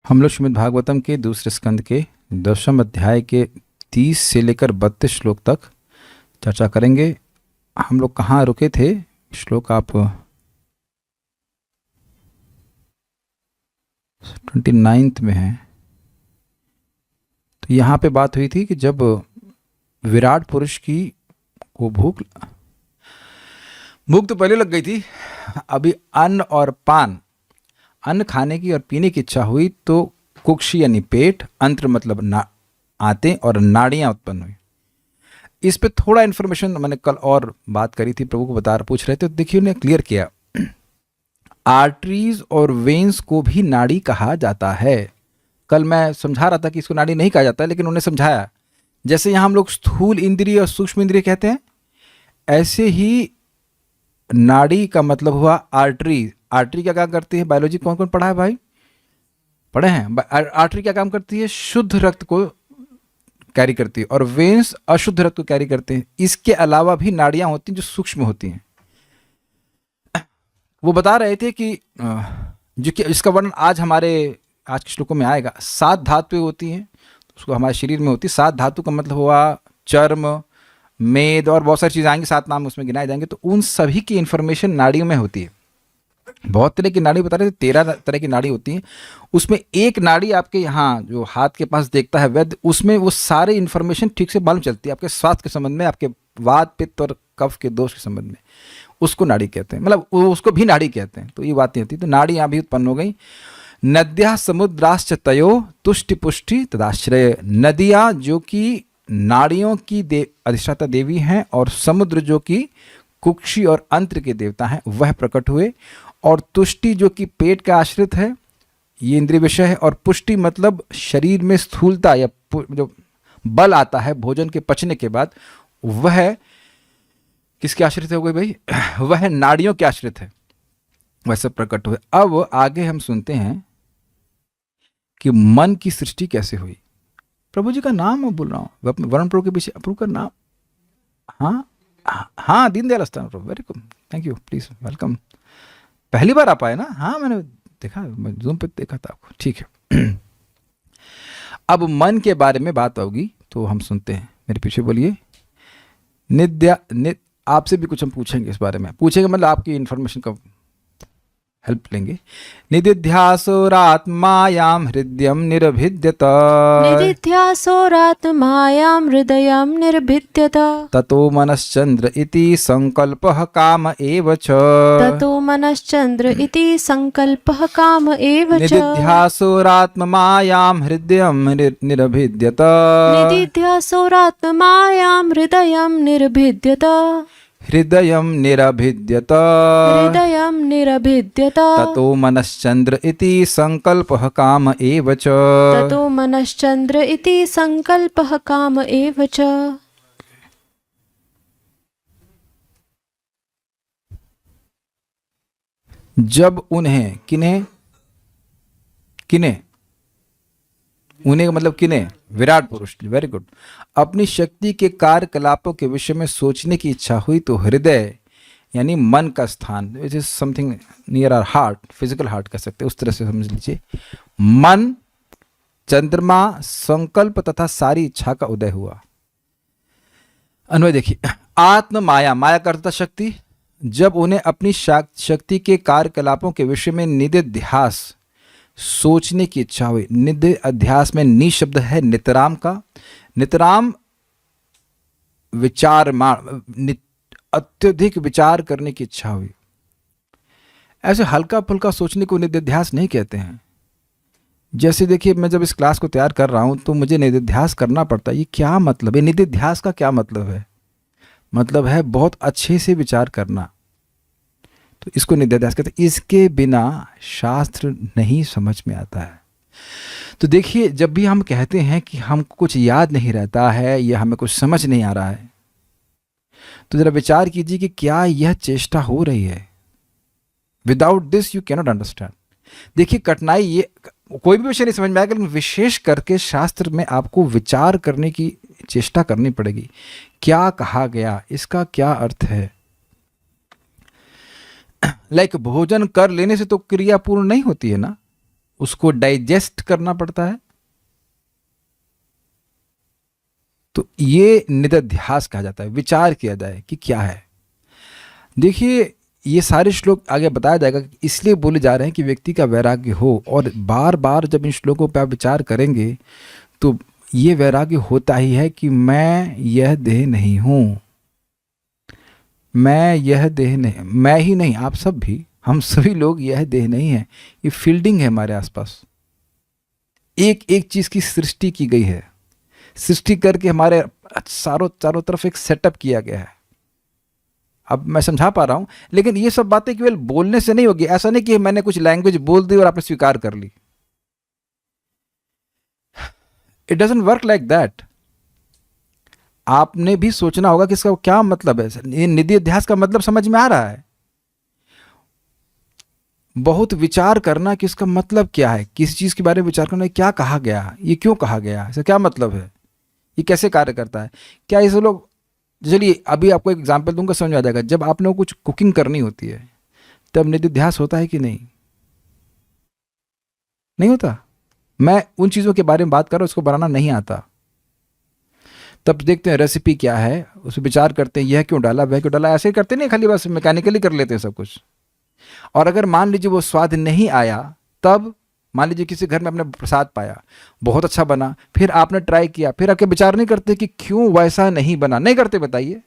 हम लोग श्रीमद् भागवतम के दूसरे स्कंद के 10वें अध्याय के 30 से लेकर 32 श्लोक तक चर्चा करेंगे। हम लोग कहाँ रुके थे? श्लोक आप 29 में हैं। तो यहाँ पे बात हुई थी कि जब विराट पुरुष की को भूख तो पहले लग गई थी, अभी अन्न और पान, अन्न खाने की और पीने की इच्छा हुई तो कुक्षी यानी पेट, अंत्र मतलब आते और नाड़ियाँ उत्पन्न हुई। इस पे थोड़ा इन्फॉर्मेशन मैंने कल और बात करी थी, प्रभु को पूछ रहे थे, तो देखिए उन्हें क्लियर किया। आर्टरीज और वेन्स को भी नाड़ी कहा जाता है। कल मैं समझा रहा था कि इसको नाड़ी नहीं कहा जाता है, लेकिन उन्हें समझाया जैसे यहाँ हम लोग स्थूल इंद्रिय और सूक्ष्म इंद्रिय कहते हैं, ऐसे ही नाड़ी का मतलब हुआ आर्टरी। आर्टरी क्या काम करती है? बायोलॉजी कौन कौन पढ़ा है भाई? पढ़े हैं? आर्टरी क्या काम करती है? शुद्ध रक्त को कैरी करती है, और वेन्स अशुद्ध रक्त को कैरी करते हैं। इसके अलावा भी नाड़ियां होती हैं जो सूक्ष्म होती हैं। वो बता रहे थे कि जो कि इसका वर्णन आज के श्लोकों में आएगा। 7 धातुएं होती हैं, उसको हमारे शरीर में होती है। 7 धातु का मतलब हुआ चर्म, मेद और बहुत सारी चीज़ें आएंगी, 7 नाम उसमें गिनाए जाएंगे। तो उन सभी की इंफॉर्मेशन नाड़ियों में होती है। बहुत तरह की नाड़ी बता रहे थे, 13 तरह की नाड़ी होती है। उसमें एक नाड़ी आपके यहाँ जो हाथ के पास देखता है वैद्य, उसमें वो सारे इन्फॉर्मेशन ठीक से मालूम चलती है आपके स्वास्थ्य के संबंध में, आपके वात पित्त और कफ के दोष के संबंध में। उसको नाड़ी कहते हैं, मतलब उसको भी नाड़ी कहते हैं। तो ये बातें होती है। तो नाड़ी यहाँ भी उत्पन्न हो गई। नद्या समुद्राश्च तयो तुष्टि पुष्टि तदाश्रय। नदियाँ जो कि नाड़ियों की अधिष्ठाता देवी हैं, और समुद्र जो कि कुक्षी और अंत्र के देवता हैं, वह प्रकट हुए। और तुष्टि जो कि पेट का आश्रित है, ये इंद्रिय विषय है। और पुष्टि मतलब शरीर में स्थूलता या जो बल आता है भोजन के पचने के बाद, वह किसके आश्रित हो गई भाई? वह नाड़ियों के आश्रित है, वह सब प्रकट हुए। अब आगे हम सुनते हैं कि मन की सृष्टि कैसे हुई। प्रभु जी का नाम मैं बोल रहा हूँ, वरुण प्रभु के पीछे प्रभु का नाम। हाँ, दीनदयाल स्थान Prabhu, very good, thank you, please welcome. पहली बार आप आए ना? हाँ, मैंने देखा, मैं जूम पे देखा था आपको, ठीक है। अब मन के बारे में बात होगी, तो हम सुनते हैं। मेरे पीछे बोलिए। आपसे भी कुछ हम पूछेंगे इस बारे में, पूछेंगे मतलब आपकी इंफॉर्मेशन का हेल्प लेंगे। निदिध्यासोरात्मायां हृदयं निर्भिद्यत। निदिध्यासोरात्मायां हृदयं निर्भिद्यत। ततो मनश्चंद्र इति संकल्पः काम एव च। ततो मनश्चंद्र इति संकल्पः काम एव च। निदिध्यासोरात्मायां हृदयं निर्भिद्यत। निदिध्यासोरात्मायां हृदयं निर्भिद्यत। हृदयं निरभिद्यत। हृदयं निरभिद्यत। ततो मनश्चंद्र इति संकल्पः काम एव च। ततो मनश्चंद्र इति संकल्पः काम एव च। जब उन्हें किन्हें उन्हें मतलब किन्हें? विराट पुरुष, वेरी गुड, अपनी शक्ति के कार्यकलापों के विषय में सोचने की इच्छा हुई तो हृदय यानी मन का स्थान, which is something near our heart, physical heart कह सकते हैं, उस तरह से समझ लीजिए। मन, चंद्रमा, संकल्प तथा सारी इच्छा का उदय हुआ। अन्वय देखिए। आत्म माया, माया का अर्थ था शक्ति। जब उन्हें अपनी शक्ति के कार्यकलापों के विषय में निदिध्यास, सोचने की इच्छा हुई। निधि अध्यास में नी शब्द है नितराम का। नितराम विचार, अत्यधिक विचार करने की इच्छा हुई। ऐसे हल्का फुल्का सोचने को निधिध्यास नहीं कहते हैं। जैसे देखिए, मैं जब इस क्लास को तैयार कर रहा हूं तो मुझे निधिध्यास करना पड़ता है। ये क्या मतलब है? निधिध्यास का क्या मतलब है? मतलब है बहुत अच्छे से विचार करना, तो इसको निधिध्यास कहते हैं। इसके बिना शास्त्र नहीं समझ में आता है। तो देखिए, जब भी हम कहते हैं कि हमको कुछ याद नहीं रहता है या हमें कुछ समझ नहीं आ रहा है, तो जरा विचार कीजिए कि क्या यह चेष्टा हो रही है। Without this you cannot understand. देखिए, कठिनाई ये कोई भी विषय नहीं समझ में आएगा, लेकिन विशेष करके शास्त्र में आपको विचार करने की चेष्टा करनी पड़ेगी। क्या कहा गया, इसका क्या अर्थ है। लाइक भोजन कर लेने से तो क्रिया पूर्ण नहीं होती है ना। उसको डाइजेस्ट करना पड़ता है। तो ये निदिध्यास कहा जाता है, विचार किया जाए कि क्या है। देखिए ये सारे श्लोक आगे बताया जाएगा कि इसलिए बोले जा रहे हैं कि व्यक्ति का वैराग्य हो, और बार बार जब इन श्लोकों पर आप विचार करेंगे तो ये वैराग्य होता ही है कि मैं यह देह नहीं हूँ, मैं यह देह नहीं, मैं ही नहीं, आप सब भी, हम सभी लोग यह देह नहीं है। ये फील्डिंग है हमारे आसपास, एक एक चीज की सृष्टि की गई है, सृष्टि करके हमारे चारों तरफ एक सेटअप किया गया है। अब मैं समझा पा रहा हूं, लेकिन ये सब बातें केवल बोलने से नहीं होगी। ऐसा नहीं कि मैंने कुछ लैंग्वेज बोल दी और आपने स्वीकार कर ली। It doesn't work like that. आपने भी सोचना होगा कि इसका क्या मतलब है। ये निधि अध्यास का मतलब समझ में आ रहा है? बहुत विचार करना कि इसका मतलब क्या है, किस चीज के बारे में विचार करना, क्या कहा गया, ये क्यों कहा गया, इसका क्या मतलब है, ये कैसे कार्य करता है, क्या इसे लोग। चलिए अभी आपको एक एग्जांपल दूंगा, समझ में आ जाएगा। जब आपने कुछ कुकिंग करनी होती है तब निधिध्यास होता है कि नहीं? नहीं होता। मैं उन चीजों के बारे में बात कर रहा हूं, उसको बनाना नहीं आता। तब देखते हैं रेसिपी क्या है, उस पर विचार करते हैं, यह क्यों डाला, वह क्यों डाला। ऐसे ही करते नहीं, खाली बस मैकेनिकली कर लेते हैं सब कुछ। और अगर मान लीजिए वो स्वाद नहीं आया, तब मान लीजिए किसी घर में आपने प्रसाद पाया, बहुत अच्छा बना, फिर आपने ट्राई किया, फिर आपके विचार नहीं करते कि क्यों वैसा नहीं बना, नहीं करते, बताइए।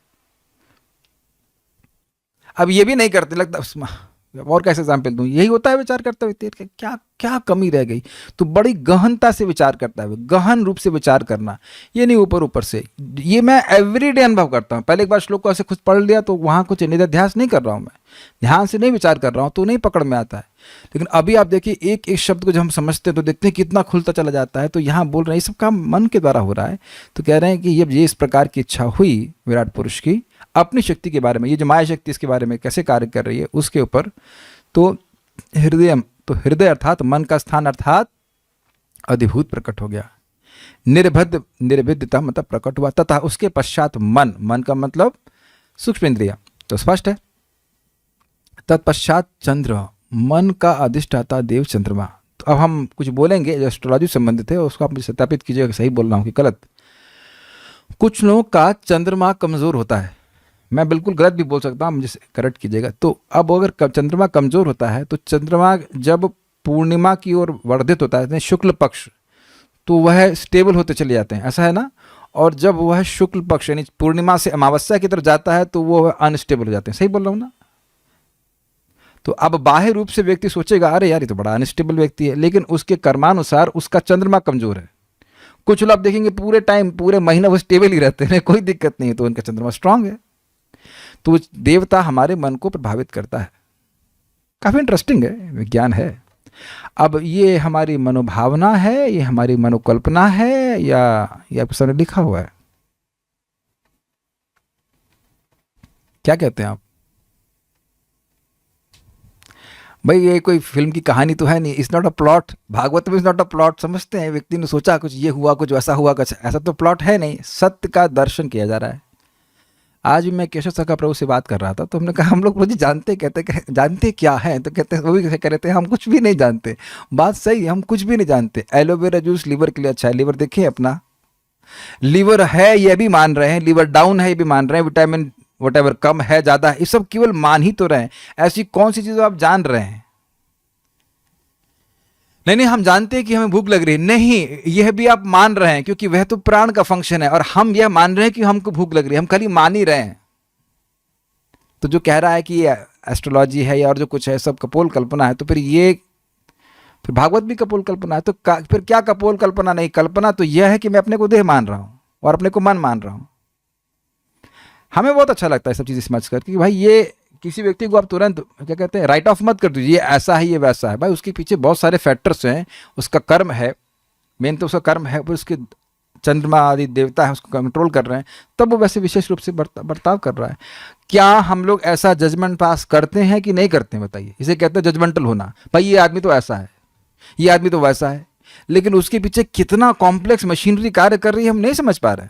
अब ये भी नहीं करते, लगता और कैसे एग्जाम्पल दूं, यही होता है विचार करते हुए, क्या क्या कमी रह गई। तो बड़ी गहनता से विचार करता है, गहन रूप से विचार करना, ये नहीं ऊपर ऊपर से। ये मैं एवरीडे अनुभव करता हूँ। पहले एक बार श्लोक को ऐसे खुद पढ़ लिया तो वहां कुछ निधिध्यास नहीं कर रहा हूं, मैं ध्यान से नहीं विचार कर रहा हूं, तो नहीं पकड़ में आता है। लेकिन अभी आप देखिए, एक एक शब्द को जब हम समझते हैं तो देखते हैं कितना खुलता चला जाता है। तो यहाँ बोल रहे हैं ये सब काम मन के द्वारा हो रहा है। तो कह रहे हैं कि जब ये इस प्रकार की इच्छा हुई विराट पुरुष की, अपनी शक्ति के बारे में, ये जो माया शक्ति इसके बारे में कैसे कार्य कर रही है उसके ऊपर, तो हृदय अर्थात मन का स्थान अर्थात अधिभूत प्रकट हो गया। निर्भिद्यता मतलब प्रकट हुआ, तथा उसके पश्चात मन का मतलब सूक्ष्म इंद्रिय, तो स्पष्ट है। तत्पश्चात चंद्र, मन का अधिष्ठाता देव चंद्रमा। तो अब हम कुछ बोलेंगे जो एस्ट्रोलॉजी संबंधित है, उसको आप मुझे सत्यापित कीजिएगा सही बोल रहा हूँ कि गलत। कुछ लोगों का चंद्रमा कमजोर होता है, मैं बिल्कुल गलत भी बोल सकता हूँ, मुझे करेक्ट कीजिएगा। तो अब अगर चंद्रमा कमजोर होता है, तो चंद्रमा जब पूर्णिमा की ओर वर्धित होता है शुक्ल पक्ष, तो वह स्टेबल होते चले जाते हैं, ऐसा है ना। और जब वह शुक्ल पक्ष यानी पूर्णिमा से अमावस्या की तरफ जाता है तो वो अनस्टेबल हो जाते हैं, सही बोल रहा हूँ ना। तो अब बाह्य रूप से व्यक्ति सोचेगा अरे यार ये तो बड़ा अनस्टेबल व्यक्ति है, लेकिन उसके कर्मानुसार उसका चंद्रमा कमजोर है। कुछ लोग देखेंगे पूरे टाइम पूरे महीना वो स्टेबल ही रहते हैं, कोई दिक्कत नहीं है, तो उनका चंद्रमा स्ट्रांग है। तो देवता हमारे मन को प्रभावित करता है। काफी इंटरेस्टिंग है, विज्ञान है। अब ये हमारी मनोभावना है, ये हमारी मनोकल्पना है, या ये आपके सामने लिखा हुआ है? क्या कहते हैं आप भाई? ये कोई फिल्म की कहानी तो है नहीं, it's not a plot. Bhagavat में इट्स नॉट अ प्लॉट। समझते हैं व्यक्ति ने सोचा कुछ ये हुआ, कुछ वैसा हुआ, कुछ ऐसा, तो प्लॉट है नहीं, सत्य का दर्शन किया जा रहा है। आज भी मैं केशव सखा प्रभु से बात कर रहा था, तो हमने कहा हम लोग मुझे जानते, कहते जानते क्या है, तो कहते हैं वो भी कह रहे थे हम कुछ भी नहीं जानते। बात सही है, हम कुछ भी नहीं जानते। एलोवेरा जूस लीवर के लिए अच्छा है, लीवर देखिए अपना, लीवर है ये भी मान रहे हैं, लीवर डाउन है ये भी मान रहे हैं, विटामिन वटेवर कम है ज्यादा है, ये सब केवल मान ही तो रहे हैं। ऐसी कौन सी चीज आप जान रहे हैं? नहीं, हम जानते हैं कि हमें भूख लग रही है, नहीं, यह भी आप मान रहे हैं क्योंकि वह तो प्राण का फंक्शन है, और हम यह मान रहे हैं कि हमको भूख लग रही है, हम खाली मान ही रहे हैं। तो जो कह रहा है कि ये एस्ट्रोलॉजी है या और जो कुछ है सब कपोल कल्पना है, तो फिर भागवत भी कपोल कल्पना है। तो फिर क्या कपोल कल्पना नहीं, कल्पना तो यह है कि मैं अपने को देह मान रहा हूं और अपने को मन मान रहा हूं। हमें बहुत अच्छा लगता है सब चीज़ें समझ कर कि भाई ये किसी व्यक्ति को आप तुरंत क्या कहते हैं राइट ऑफ मत कर दीजिए, ऐसा है ये वैसा है। भाई उसके पीछे बहुत सारे फैक्टर्स हैं, उसका कर्म है, मेन तो उसका कर्म है, फिर उसके चंद्रमा आदि देवता है उसको कंट्रोल कर रहे हैं, तब वो वैसे विशेष रूप से बर्ताव कर रहा है। क्या हम लोग ऐसा जजमेंट पास करते हैं कि नहीं करते हैं? बताइए। इसे कहते हैं जजमेंटल होना। भाई ये आदमी तो ऐसा है, ये आदमी तो वैसा है, लेकिन उसके पीछे कितना कॉम्प्लेक्स मशीनरी कार्य कर रही है हम नहीं समझ पा रहे।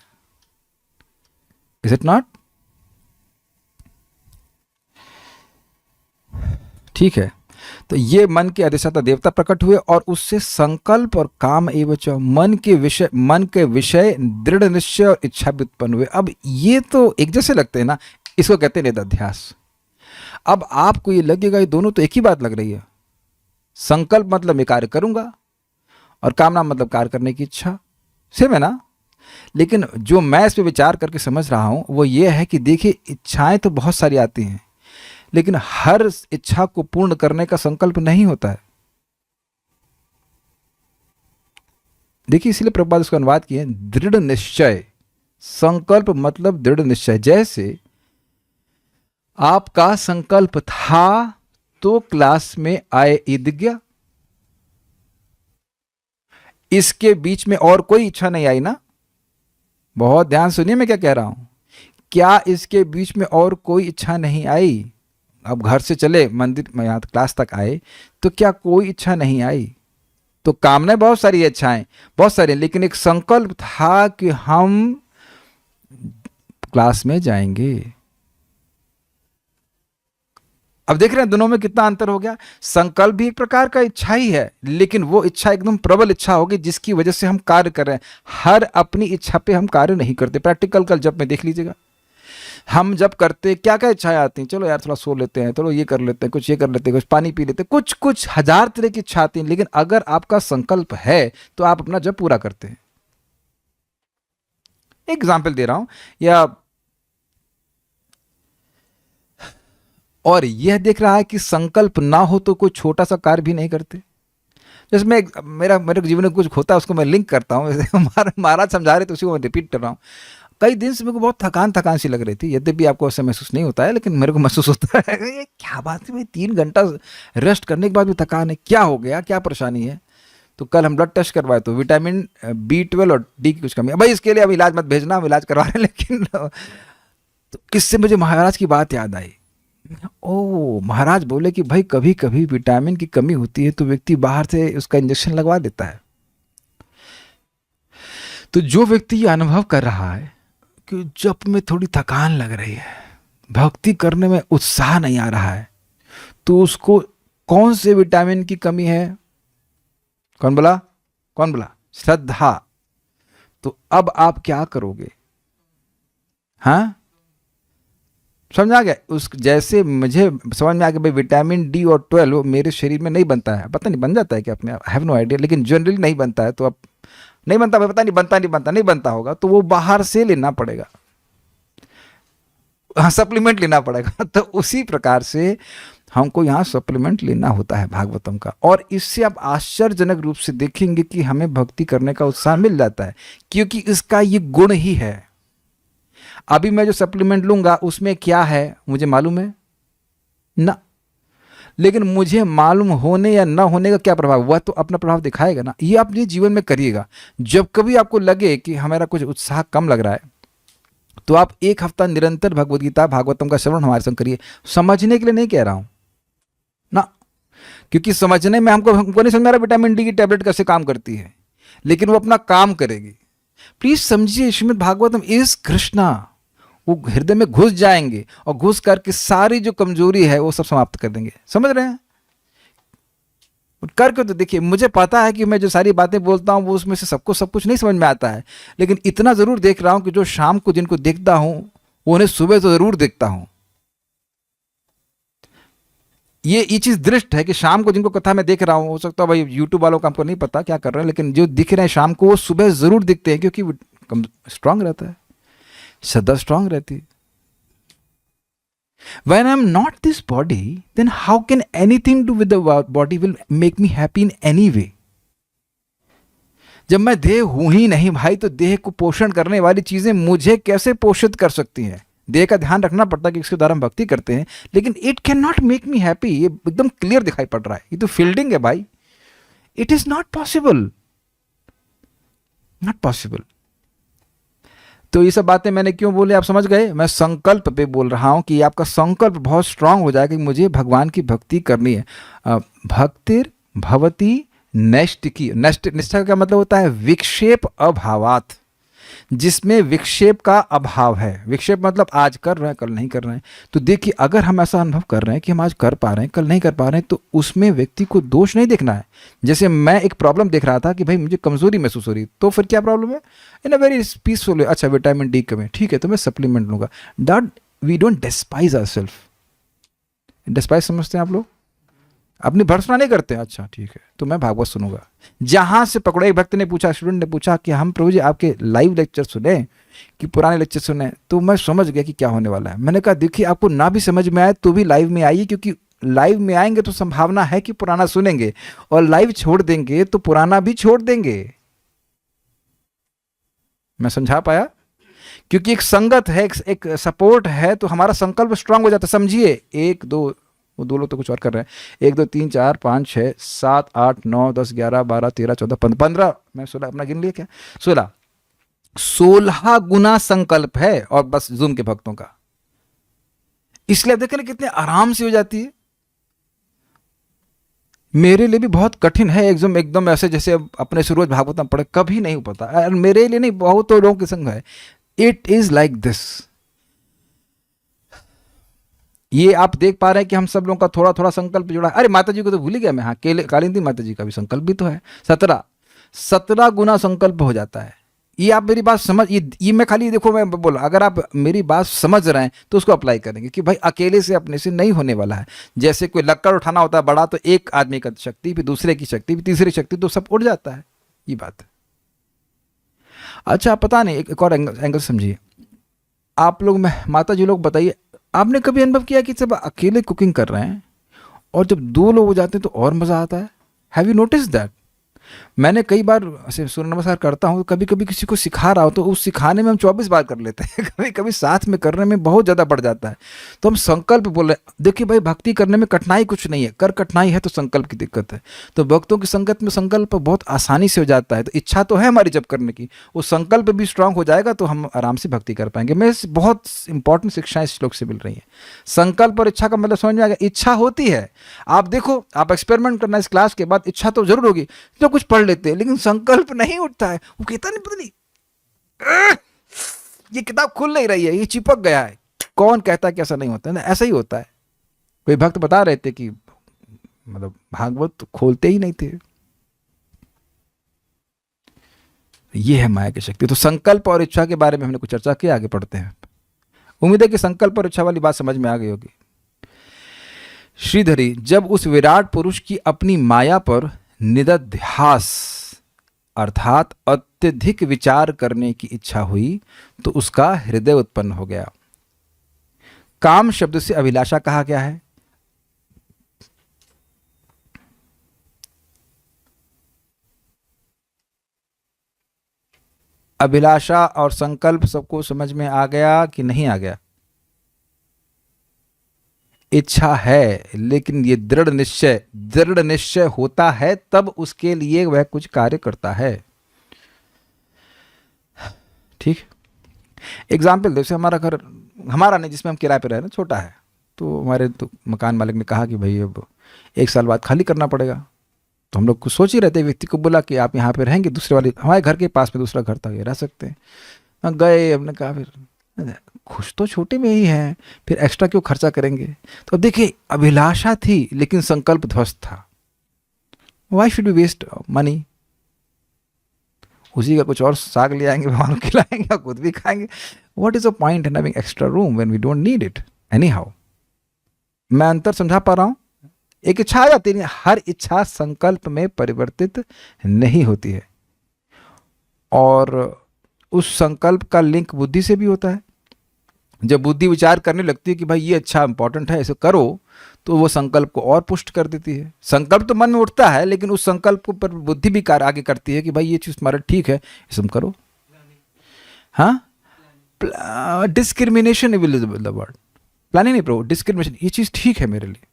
Is it not? ठीक है, तो ये मन के अधिष्ठाता देवता प्रकट हुए और उससे संकल्प और काम एवच मन के विषय दृढ़ निश्चय और इच्छा भी उत्पन्न हुए। अब ये तो एक जैसे लगते हैं ना, इसको कहते हैं निरध्यास। अब आपको ये लगेगा ये दोनों तो एक ही बात लग रही है। संकल्प मतलब मैं कार्य करूंगा और कामना मतलब कार्य करने की इच्छा, सेम है ना। लेकिन जो मैं इस पे विचार करके समझ रहा हूं वो ये है कि देखिए, इच्छाएं तो बहुत सारी आती हैं, लेकिन हर इच्छा को पूर्ण करने का संकल्प नहीं होता है। देखिए, इसलिए प्रभुपाद इसको अनुवाद किए दृढ़ निश्चय। संकल्प मतलब दृढ़ निश्चय। जैसे आपका संकल्प था तो क्लास में आए ईदज्ञ, इसके बीच में और कोई इच्छा नहीं आई ना। बहुत ध्यान सुनिए मैं क्या कह रहा हूं। क्या इसके बीच में और कोई इच्छा नहीं आई? अब घर से चले मंदिर में, यहां क्लास तक आए, तो क्या कोई इच्छा नहीं आई? तो कामनाएं बहुत सारी, इच्छाएं बहुत सारी, लेकिन एक संकल्प था कि हम क्लास में जाएंगे। अब देख रहे हैं दोनों में कितना अंतर हो गया। संकल्प भी एक प्रकार का इच्छा ही है, लेकिन वो इच्छा एकदम प्रबल इच्छा होगी जिसकी वजह से हम कार्य कर रहे हैं। हर अपनी इच्छा पे हम कार्य नहीं करते। प्रैक्टिकल कल जब में देख लीजिएगा, हम जब करते क्या क्या इच्छाएं आती हैं। चलो यार थोड़ा सो लेते हैं, चलो ये कर लेते हैं, कुछ ये कर लेते हैं, कुछ पानी पी लेते हैं, कुछ कुछ हजार तरह की इच्छा आती हैं। लेकिन अगर आपका संकल्प है तो आप अपना जब पूरा करते हैं। एग्जाम्पल दे रहा हूं, या और यह देख रहा है कि संकल्प ना हो तो कोई छोटा सा कार्य भी नहीं करते। जैसे मैं मेरे जीवन में कुछ होता है उसको मैं लिंक करता हूँ। महाराज समझा रहे तो उसी को मैं रिपीट कर रहा हूँ। कई दिन से मेरे को बहुत थकान सी लग रही थी, यद्यपि आपको ऐसा महसूस नहीं होता है, लेकिन मेरे को महसूस होता है ये क्या बात है भाई, 3 घंटा रेस्ट करने के बाद भी थकान है, क्या हो गया, क्या परेशानी है। तो कल हम ब्लड टेस्ट करवाए तो विटामिन B12 और D की कुछ कमी है। भाई इसके लिए अब इलाज मत भेजना, हम इलाज करवा रहे हैं। लेकिन तो इससे मुझे महाराज की बात याद आई। ओ, महाराज बोले कि भाई कभी कभी विटामिन की कमी होती है तो व्यक्ति बाहर से उसका इंजेक्शन लगवा देता है। तो जो व्यक्ति ये अनुभव कर रहा है कि जब में थोड़ी थकान लग रही है, भक्ति करने में उत्साह नहीं आ रहा है, तो उसको कौन से विटामिन की कमी है? कौन बोला? श्रद्धा। तो अब आप क्या करोगे? हाँ, समझ आ गया? उस जैसे मुझे समझ में आ गया भाई विटामिन D और 12 मेरे शरीर में नहीं बनता है। पता नहीं बन जाता है क्या अपने आप, हैव नो आइडिया, लेकिन जनरली नहीं बनता है। तो अब नहीं बनता, भाई पता नहीं बनता होगा तो वो बाहर से लेना पड़ेगा, हाँ सप्लीमेंट लेना पड़ेगा। तो उसी प्रकार से हमको यहाँ सप्लीमेंट लेना होता है भागवतम का। और इससे आप आश्चर्यजनक रूप से देखेंगे कि हमें भक्ति करने का उत्साह मिल जाता है, क्योंकि इसका ये गुण ही है। अभी मैं जो सप्लीमेंट लूंगा उसमें क्या है मुझे मालूम है ना, लेकिन मुझे मालूम होने या ना होने का क्या प्रभाव, वह तो अपना प्रभाव दिखाएगा ना। ये अपने जीवन में करिएगा। जब कभी आपको लगे कि हमारा कुछ उत्साह कम लग रहा है तो आप 1 हफ्ता निरंतर भगवद गीता भागवतम का श्रवण हमारे संग करिए। समझने के लिए नहीं कह रहा हूं ना, क्योंकि समझने में हमको नहीं समझ में आ रहा विटामिन D की टैबलेट कैसे काम करती है, लेकिन वो अपना काम करेगी। प्लीज समझिए, श्रीमद् भागवतम इज कृष्णा। वो हृदय में घुस जाएंगे और घुस करके सारी जो कमजोरी है वो सब समाप्त कर देंगे। समझ रहे हैं? करके तो देखिए, मुझे पता है कि मैं जो सारी बातें बोलता हूं वो उसमें से सबको सब कुछ नहीं समझ में आता है, लेकिन इतना जरूर देख रहा हूं कि जो शाम को जिनको देखता हूं वो उन्हें सुबह तो जरूर देखता हूं। ये चीज दृष्ट है कि शाम को जिनको कथा में देख रहा हूं, हो सकता है भाई यूट्यूब वालों का हमको नहीं पता क्या कर रहे हैं, लेकिन जो दिख रहे हैं शाम को वो सुबह जरूर दिखते हैं, क्योंकि स्ट्रांग रहता है, श्रद्धा स्ट्रांग रहती है। When I am not this body, then how can anything do with the body will make me happy in any way? जब मैं देह हूं ही नहीं भाई, तो देह को पोषण करने वाली चीजें मुझे कैसे पोषित कर सकती हैं? देह का ध्यान रखना पड़ता है कि इसके द्वारा हम भक्ति करते हैं, लेकिन it can not make me happy. ये एकदम क्लियर दिखाई पड़ रहा है, ये तो फील्डिंग है भाई। It is not possible, not possible. तो ये सब बातें मैंने क्यों बोले आप समझ गए? मैं संकल्प पे बोल रहा हूं कि आपका संकल्प बहुत स्ट्रांग हो जाएगा कि मुझे भगवान की भक्ति करनी है। भक्तिर भवती नैष्ठिकी। निष्ठा का मतलब होता है विक्षेप अभावात। जिसमें विक्षेप का अभाव है। विक्षेप मतलब आज कर रहे हैं कल नहीं कर रहे हैं। तो देखिए अगर हम ऐसा अनुभव कर रहे हैं कि हम आज कर पा रहे हैं कल नहीं कर पा रहे हैं, तो उसमें व्यक्ति को दोष नहीं देखना है। जैसे मैं एक प्रॉब्लम देख रहा था कि भाई मुझे कमजोरी महसूस हो रही, तो फिर क्या प्रॉब्लम है, इन अ वेरी पीसफुल वे, अच्छा विटामिन डी कमी, ठीक है तो मैं सप्लीमेंट लूंगा। Dot we don't despise ourself. Despise समझते हैं आप लोग, अपनी भर्सना नहीं करते, अच्छा ठीक है तो मैं भागवत सुनूंगा। जहां से पकड़े, एक भक्त ने पूछा, स्टूडेंट ने पूछा कि हम प्रभु जी आपके लाइव लेक्चर सुने कि पुराने लेक्चर सुने, तो मैं समझ गया कि क्या होने वाला है। मैंने कहा देखिए आपको ना भी समझ में आए तो भी लाइव में आइए, क्योंकि लाइव में आएंगे तो संभावना है कि पुराना सुनेंगे, और लाइव छोड़ देंगे तो पुराना भी छोड़ देंगे। मैं समझा पाया? क्योंकि एक संगत है, एक सपोर्ट है, तो हमारा संकल्प स्ट्रांग हो जाता है। समझिए, एक दो, वो दो लोग तो कुछ और कर रहे हैं, 1 2 3 4 5 6 7 8 9 10 11 12 13 14 15, मैं 16 अपना गिन लिया क्या, 16 गुना संकल्प है, और बस जूम के भक्तों का। इसलिए देखें ना कितने आराम से हो जाती है। मेरे लिए भी बहुत कठिन है, एकदम ऐसे जैसे अपने सूरज भागवतम पढ़े, कभी नहीं हो पाता। और मेरे लिए नहीं, बहुत लोगों के संग है, इट इज लाइक दिस। ये आप देख पा रहे हैं कि हम सब लोगों का थोड़ा थोड़ा संकल्प जुड़ा है। अरे माता जी को तो भूल ही गया मैं, हाँ कालिंदी माता जी का भी संकल्प भी तो है, 17 गुना संकल्प हो जाता है। ये आप मेरी बात समझ, ये मैं खाली देखो, मैं बोला अगर आप मेरी बात समझ रहे हैं तो उसको अप्लाई करेंगे कि भाई अकेले से अपने से नहीं होने वाला है। जैसे कोई लक्कड़ उठाना होता है बड़ा, तो एक आदमी का शक्ति, फिर दूसरे की शक्ति, फिर तीसरी शक्ति, तो सब उड़ जाता है। ये बात है। अच्छा पता नहीं, एक और एंगल समझिए आप लोग में, माता जी लोग बताइए, आपने कभी अनुभव किया कि जब अकेले कुकिंग कर रहे हैं और जब 2 लोग हो जाते हैं तो और मज़ा आता है? Have you notice that? मैंने कई बार ऐसे सूर्य नमस्कार करता हूँ, कभी कभी किसी को सिखा रहा हूँ तो उस सिखाने में हम 24 बार कर लेते हैं कभी कभी साथ में करने में बहुत ज़्यादा बढ़ जाता है। तो हम संकल्प बोल रहे हैं, देखिए भाई भक्ति करने में कठिनाई कुछ नहीं है, कर कठिनाई है तो संकल्प की दिक्कत है। तो भक्तों की संगत में संकल्प बहुत आसानी से हो जाता है। तो इच्छा तो है हमारी जब करने की, वो संकल्प भी स्ट्रांग हो जाएगा तो हम आराम से भक्ति कर पाएंगे। मैं बहुत इंपॉर्टेंट शिक्षाएं इस श्लोक से मिल रही हैं। संकल्प और इच्छा का मतलब समझ में आ गया। इच्छा होती है, आप देखो, आप एक्सपेरिमेंट करना इस क्लास के बाद, इच्छा तो जरूर होगी, तो कुछ पढ़ लेते हैं, लेकिन संकल्प नहीं उठता है। वो कहता नहीं, पता नहीं ये किताब खुल नहीं रही है, ये चिपक गया है। कौन कहता है कि ऐसा नहीं होता है? ना, ऐसा ही होता है। कोई भक्त बता रहे थे कि मतलब भागवत तो खोलते ही नहीं थे। ये है माया की शक्ति। तो संकल्प और इच्छा के बारे में हमने कुछ चर्चा की, आगे पढ़ते हैं। उम्मीद है कि संकल्प और इच्छा वाली बात समझ में आ गई होगी। श्रीधरी, जब उस विराट पुरुष की अपनी माया पर निदध्यास अर्थात अत्यधिक विचार करने की इच्छा हुई तो उसका हृदय उत्पन्न हो गया। काम शब्द से अभिलाषा कहा गया है। अभिलाषा और संकल्प सबको समझ में आ गया कि नहीं आ गया? इच्छा है, लेकिन ये दृढ़ निश्चय होता है तब उसके लिए वह कुछ कार्य करता है। ठीक, एग्जाम्पल जैसे हमारा घर, हमारा नहीं, जिसमें हम किराए पे रहे ना, छोटा है, तो हमारे तो मकान मालिक ने कहा कि भाई अब 1 साल बाद खाली करना पड़ेगा। तो हम लोग कुछ सोच ही रहते, व्यक्ति को बोला कि आप यहाँ पे रहेंगे, दूसरे वाले हमारे घर के पास में दूसरा घर था, ये रह सकते हैं। गए, हमने कहा फिर खुश तो छोटे में ही है, फिर एक्स्ट्रा क्यों खर्चा करेंगे। तो देखिए अभिलाषा थी लेकिन संकल्प ध्वस्त था। Why should be waste money? उसी का कुछ और साग ले आएंगे, भगवान को खिलाएंगे, खुद भी खाएंगे। What is the point in having extra room when we don't need it anyhow? मैं अंतर समझा पा रहा हूं? एक इच्छा आ जाती है, हर इच्छा संकल्प में परिवर्तित नहीं होती है, और उस संकल्प का लिंक बुद्धि से भी होता है। जब बुद्धि विचार करने लगती है कि भाई ये अच्छा इंपॉर्टेंट है, इसे करो, तो वो संकल्प को और पुष्ट कर देती है। संकल्प तो मन में उठता है, लेकिन उस संकल्प को पर बुद्धि भी कार्य आगे करती है कि भाई ये चीज तुम्हारा ठीक है, इसे तुम करो। हाँ, discrimination will is the word, planning नहीं, प्रो डिस्क्रिमिनेशन, ये चीज ठीक है मेरे लिए।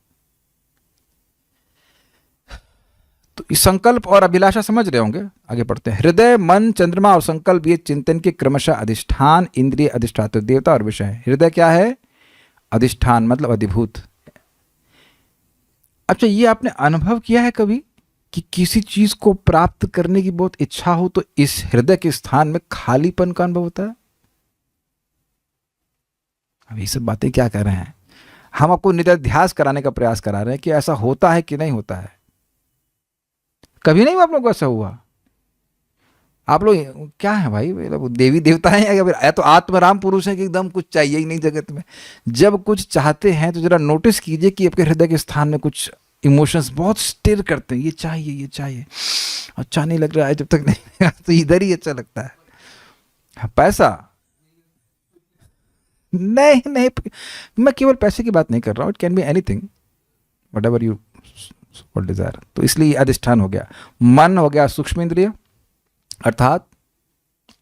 तो इस संकल्प और अभिलाषा समझ रहे होंगे, आगे पढ़ते हैं। हृदय, मन, चंद्रमा और संकल्प ये चिंतन के क्रमशः अधिष्ठान, इंद्रिय, अधिष्ठात्र, देवता और विषय है। हृदय क्या है? अधिष्ठान मतलब अधिभूत। अच्छा, ये आपने अनुभव किया है कभी कि किसी चीज को प्राप्त करने की बहुत इच्छा हो तो इस हृदय के स्थान में खालीपन का अनुभव होता है। अब ये सब बातें क्या कर रहे हैं, हम आपको निरध्यास कराने का प्रयास करा रहे हैं कि ऐसा होता है कि नहीं होता है। कभी नहीं आप लोग को ऐसा हुआ? आप लोग क्या है भाई, मतलब देवी देवता हैं या तो आत्मराम पुरुष है कि एकदम कुछ चाहिए ही नहीं जगत में। जब कुछ चाहते हैं तो जरा नोटिस कीजिए कि आपके हृदय के स्थान में कुछ इमोशंस बहुत स्टिर करते हैं, ये चाहिए ये चाहिए, अच्छा नहीं लग रहा है जब तक नहीं तो इधर ही अच्छा लगता है। हाँ, पैसा नहीं नहीं, मैं केवल पैसे की बात नहीं कर रहा हूँ, it can be anything what ever you desire. तो इसलिए अधिष्ठान हो गया, मन हो गया सूक्ष्म इंद्रिय अर्थात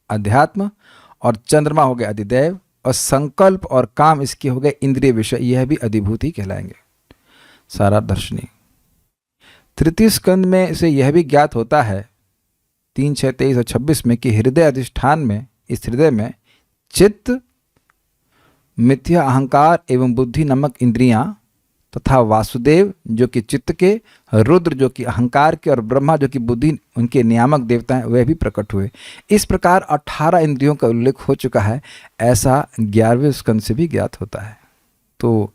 अध्यात्म, और चंद्रमा हो गया अधिदैव, और संकल्प और काम इसके हो गए इंद्रिय विषय, यह भी अधिभूति कहलाएंगे। सारा दर्शनी तृतीय स्कंद में से यह भी ज्ञात होता है 3, 6, 23 और 26 में कि हृदय अधिष्ठान में, इस हृदय में चित्त, मिथ्या अहंकार एवं बुद्धि नामक इंद्रियां तथा वासुदेव जो कि चित्त के, रुद्र जो कि अहंकार के, और ब्रह्मा जो कि बुद्धि उनके नियामक देवता हैं, वे भी प्रकट हुए। इस प्रकार 18 इंद्रियों का उल्लेख हो चुका है, ऐसा 11वें स्कंद से भी ज्ञात होता है। तो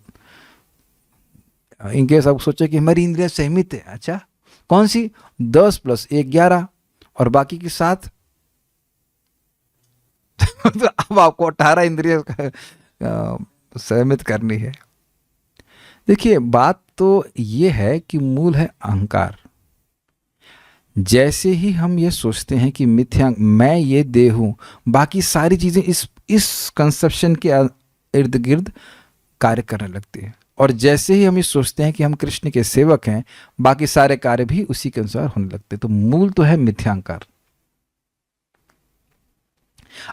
इनके सब सोचे कि हमारी इंद्रियां सीमित है, अच्छा कौन सी? 10 + 1 11 और बाकी की 7 तो अब आपको 18 इंद्रियां सीमित करनी है। देखिए बात तो ये है कि मूल है अहंकार। जैसे ही हम ये सोचते हैं कि मिथ्या, मैं ये देह हूं, बाकी सारी चीजें इस कंसेप्शन के इर्द गिर्द कार्य करने लगती है। और जैसे ही हम ये सोचते हैं कि हम कृष्ण के सेवक हैं, बाकी सारे कार्य भी उसी के अनुसार होने लगते हैं। तो मूल तो है मिथ्यांकार।